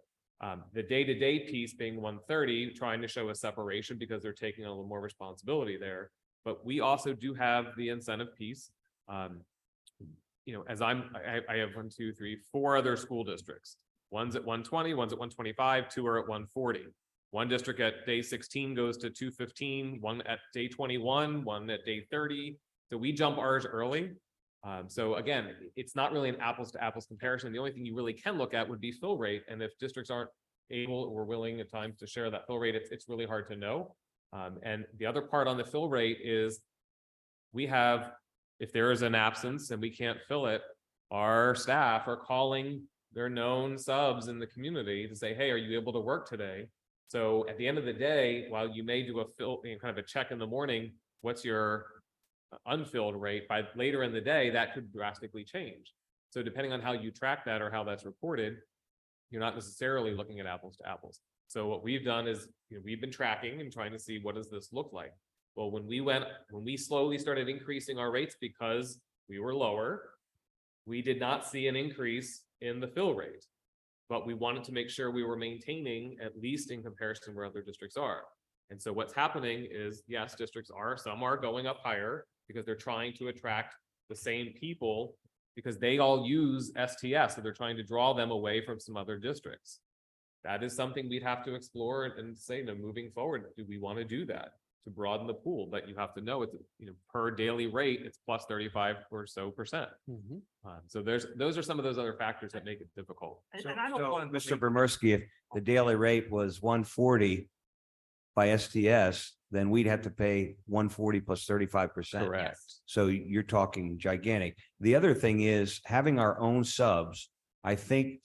Speaker 3: The day-to-day piece being 130, trying to show a separation because they're taking a little more responsibility there. But we also do have the incentive piece. As I have 1, 2, 3, 4 other school districts. One's at 120, one's at 125, 2 are at 140. One district at day 16 goes to 215, one at day 21, one at day 30. So we jump ours early. So again, it's not really an apples to apples comparison. The only thing you really can look at would be fill rate. And if districts aren't able or willing at times to share that fill rate, it's really hard to know. And the other part on the fill rate is we have, if there is an absence and we can't fill it, our staff are calling their known subs in the community to say, hey, are you able to work today? So at the end of the day, while you may do a fill, kind of a check in the morning, what's your unfilled rate? By later in the day, that could drastically change. So depending on how you track that or how that's reported, you're not necessarily looking at apples to apples. So what we've done is, we've been tracking and trying to see what does this look like. Well, when we slowly started increasing our rates because we were lower, we did not see an increase in the fill rate, but we wanted to make sure we were maintaining at least in comparison where other districts are. And so what's happening is, yes, some are going up higher because they're trying to attract the same people because they all use STS. So they're trying to draw them away from some other districts. That is something we'd have to explore and say, moving forward, do we want to do that to broaden the pool? But you have to know it's, per daily rate, it's plus 35 or so percent. So those are some of those other factors that make it difficult.
Speaker 8: And I don't want to.
Speaker 4: Mr. Bramerski, if the daily rate was 140 by STS, then we'd have to pay 140 plus 35%.
Speaker 3: Correct.
Speaker 4: So you're talking gigantic. The other thing is having our own subs. I think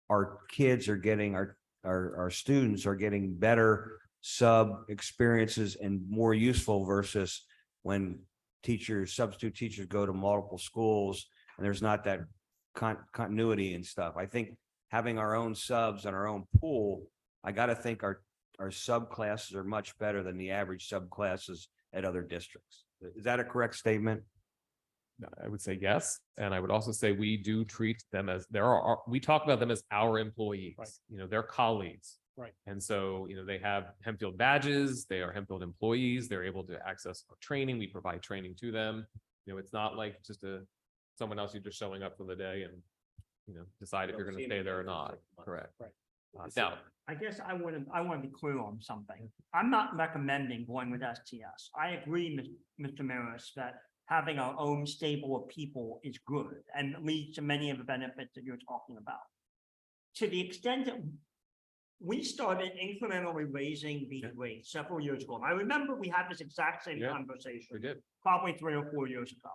Speaker 4: our kids are getting, our students are getting better sub experiences and more useful versus when substitute teachers go to multiple schools and there's not that continuity and stuff. I think having our own subs and our own pool, I got to think our sub classes are much better than the average sub classes at other districts. Is that a correct statement?
Speaker 3: I would say yes. And I would also say we do treat them as we talk about them as our employees,
Speaker 10: Right.
Speaker 3: They're colleagues.
Speaker 10: Right.
Speaker 3: And so, they have Hempfield badges, they are Hempfield employees, they're able to access our training, we provide training to them. It's not like just someone else, you're just showing up for the day and, decide if you're going to stay there or not. Correct.
Speaker 10: Right.
Speaker 3: Now,
Speaker 8: I guess I want to be clear on something. I'm not recommending going with STS. I agree, Mr. Maris, that having our own stable of people is good and leads to many of the benefits that you're talking about. To the extent that we started incrementally raising these rates several years ago. I remember we had this exact same conversation.
Speaker 3: we did.
Speaker 8: Probably 3 or 4 years ago.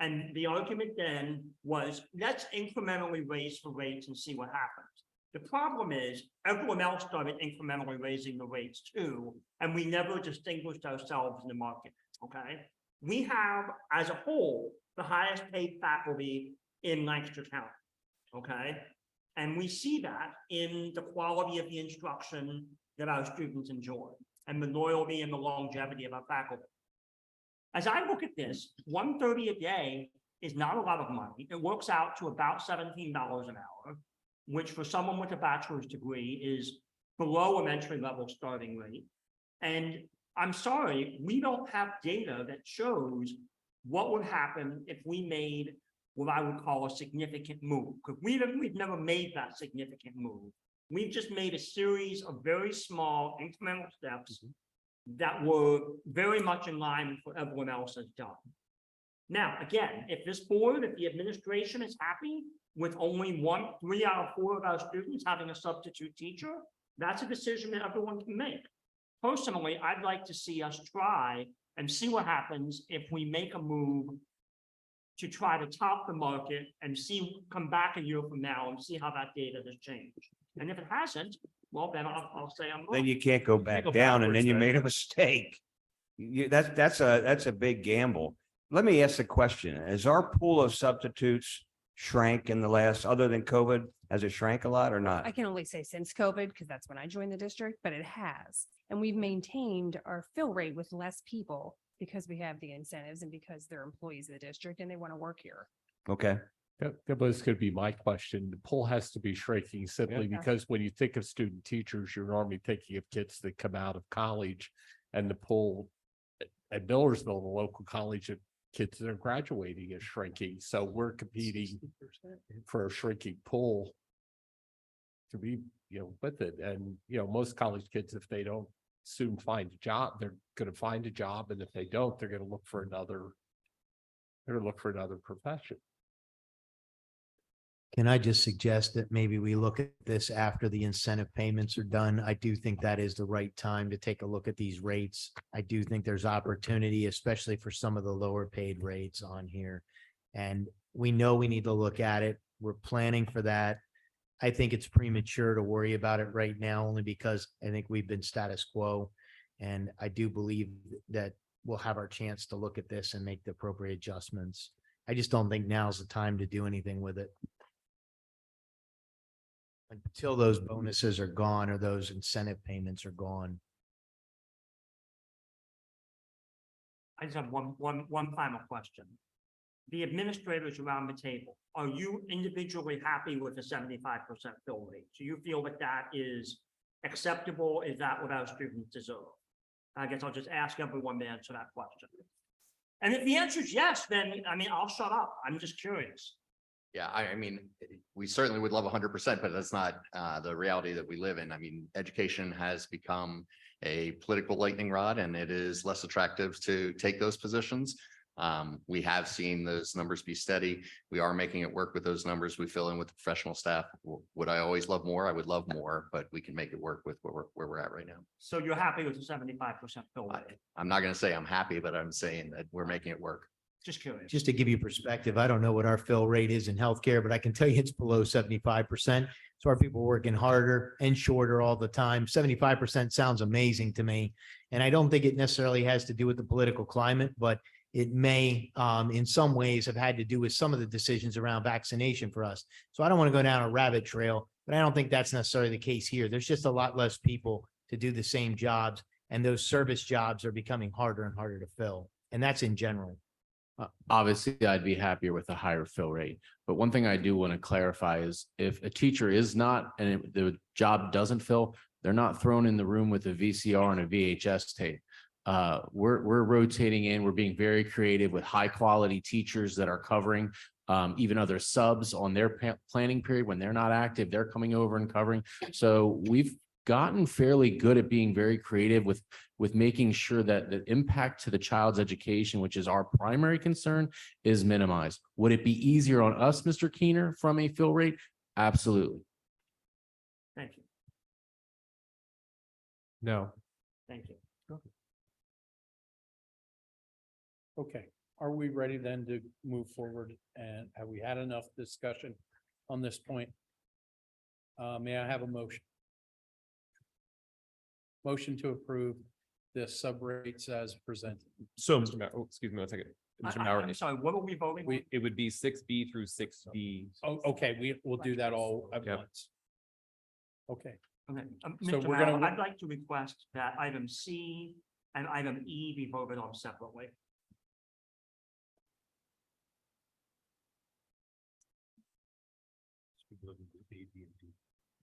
Speaker 8: And the argument then was, let's incrementally raise the rates and see what happens. The problem is everyone else started incrementally raising the rates too, and we never distinguished ourselves in the market, okay? We have, as a whole, the highest paid faculty in Lancaster County, okay? And we see that in the quality of the instruction that our students enjoy and the loyalty and the longevity of our faculty. As I look at this, $130 a day is not a lot of money. It works out to about $17 an hour, which for someone with a bachelor's degree is below an entry-level starting rate. And I'm sorry, we don't have data that shows what would happen if we made what I would call a significant move. Because we've never made that significant move. We've just made a series of very small incremental steps that were very much in line with what everyone else has done. Now, again, if this board, if the administration is happy with only 3 out of 4 of our students having a substitute teacher, that's a decision that everyone can make. Personally, I'd like to see us try and see what happens if we make a move to try to top the market and come back a year from now and see how that data has changed. And if it hasn't, well, then I'll say I'm wrong.
Speaker 4: Then you can't go back down and then you made a mistake. That's a big gamble. Let me ask a question. Has our pool of substitutes shrank in the last, other than COVID? Has it shrank a lot or not?
Speaker 16: I can only say since COVID, because that's when I joined the district, but it has. And we've maintained our fill rate with less people because we have the incentives and because they're employees of the district and they want to work here.
Speaker 4: Okay.
Speaker 17: That was going to be my question. The pool has to be shrinking simply
Speaker 16: Yeah.
Speaker 17: because when you think of student teachers, you're normally thinking of kids that come out of college, and the pool at Millersville, the local college of kids that are graduating, is shrinking. So we're competing for a shrinking pool to be, with it. And, most college kids, if they don't soon find a job, they're going to find a job. And if they don't, they're going to look for another profession.
Speaker 14: Can I just suggest that maybe we look at this after the incentive payments are done? I do think that is the right time to take a look at these rates. I do think there's opportunity, especially for some of the lower paid rates on here. And we know we need to look at it. We're planning for that. I think it's premature to worry about it right now, only because I think we've been status quo. And I do believe that we'll have our chance to look at this and make the appropriate adjustments. I just don't think now's the time to do anything with it until those bonuses are gone or those incentive payments are gone.
Speaker 8: I just have one final question. The administrators around the table, are you individually happy with the 75% fill rate? Do you feel that that is acceptable? Is that what our students deserve? I guess I'll just ask everyone to answer that question. And if the answer is yes, then, I'll shut up. I'm just curious.
Speaker 18: Yeah, I mean, we certainly would love 100%, but that's not the reality that we live in. Education has become a political lightning rod, and it is less attractive to take those positions. We have seen those numbers be steady. We are making it work with those numbers. We fill in with the professional staff. Would I always love more? I would love more, but we can make it work with where we're at right now.
Speaker 8: So you're happy with the 75% fill rate?
Speaker 18: I'm not going to say I'm happy, but I'm saying that we're making it work.
Speaker 8: Just curious.
Speaker 14: Just to give you perspective, I don't know what our fill rate is in healthcare, but I can tell you it's below 75%. So our people working harder and shorter all the time. 75% sounds amazing to me. And I don't think it necessarily has to do with the political climate, but it may in some ways have had to do with some of the decisions around vaccination for us. So I don't want to go down a rabbit trail, but I don't think that's necessarily the case here. There's just a lot less people to do the same jobs, and those service jobs are becoming harder and harder to fill. And that's in general.
Speaker 15: Obviously, I'd be happier with a higher fill rate. But one thing I do want to clarify is if a teacher is not, and the job doesn't fill, they're not thrown in the room with a VCR and a VHS tape. We're rotating in, we're being very creative with high quality teachers that are covering even other subs on their planning period. When they're not active, they're coming over and covering. So we've gotten fairly good at being very creative with making sure that the impact to the child's education, which is our primary concern, is minimized. Would it be easier on us, Mr. Keener, from a fill rate? Absolutely.
Speaker 8: Thank you.
Speaker 17: No.
Speaker 8: Thank you.
Speaker 10: Okay, are we ready then to move forward, and have we had enough discussion on this point? May I have a motion? Motion to approve the sub rates as presented.
Speaker 3: So, excuse me one second. Mr. Maurer,
Speaker 8: I'm sorry, what are we voting on?
Speaker 3: it would be 6B through 6D.
Speaker 10: Oh, okay, we'll do that all at
Speaker 3: Yep.
Speaker 10: once. Okay,
Speaker 8: Okay,
Speaker 10: So
Speaker 8: Mr.
Speaker 10: we're
Speaker 8: Mauer,
Speaker 10: gonna-
Speaker 8: I'd like to request that item C and item E be voted on separately.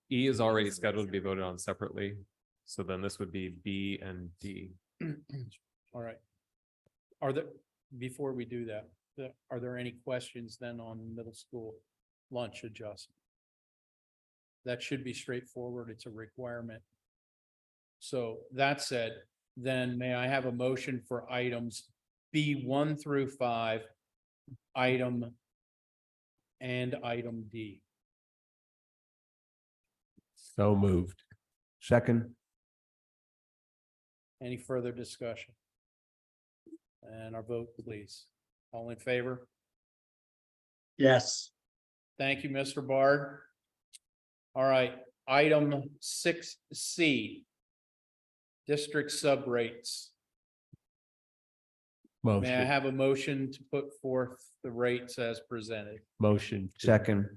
Speaker 3: E is already scheduled to be voted on separately. So then this would be B and D.
Speaker 10: all right. Are there, before we do that, are there any questions then on middle school lunch adjustment? That should be straightforward. It's a requirement. So that said, then may I have a motion for items B1 through 5, item and item D?
Speaker 17: So moved.
Speaker 4: Second.
Speaker 10: Any further discussion? And our vote, please. All in favor?
Speaker 11: Yes.
Speaker 10: Thank you, Mr. Bard. All right, item 6C. District subrates. May I
Speaker 17: Motion,
Speaker 10: have a motion to put forth the rates as presented?
Speaker 17: motion.
Speaker 4: Second.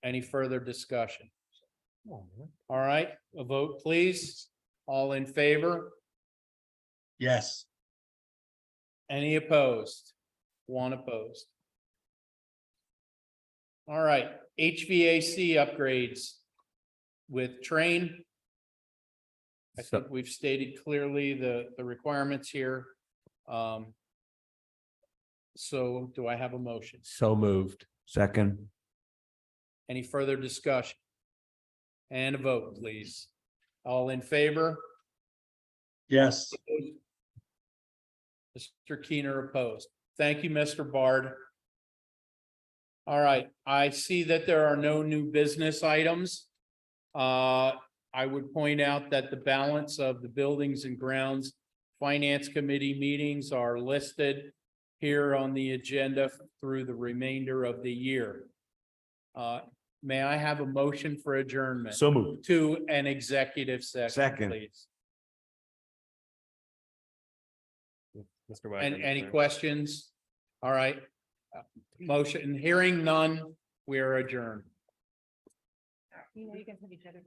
Speaker 10: Any further discussion? All right, a vote, please. All in favor?
Speaker 11: Yes.
Speaker 10: Any opposed? One opposed. All right, HVAC upgrades with Train. I think we've stated clearly the requirements here. So do I have a motion?
Speaker 17: So moved.
Speaker 4: Second.
Speaker 10: Any further discussion? And a vote, please. All in favor?
Speaker 11: Yes.
Speaker 10: Mr. Keener opposed. Thank you, Mr. Bard. All right, I see that there are no new business items. I would point out that the balance of the Buildings and Grounds Finance Committee meetings are listed here on the agenda through the remainder of the year. May I have a motion for adjournment?
Speaker 13: So moved.
Speaker 10: To an executive session,
Speaker 4: Second.
Speaker 10: please.
Speaker 3: Mr. Wagner.
Speaker 10: Any questions? All right. Motion, hearing none, we are adjourned.
Speaker 16: You know, you guys have each other.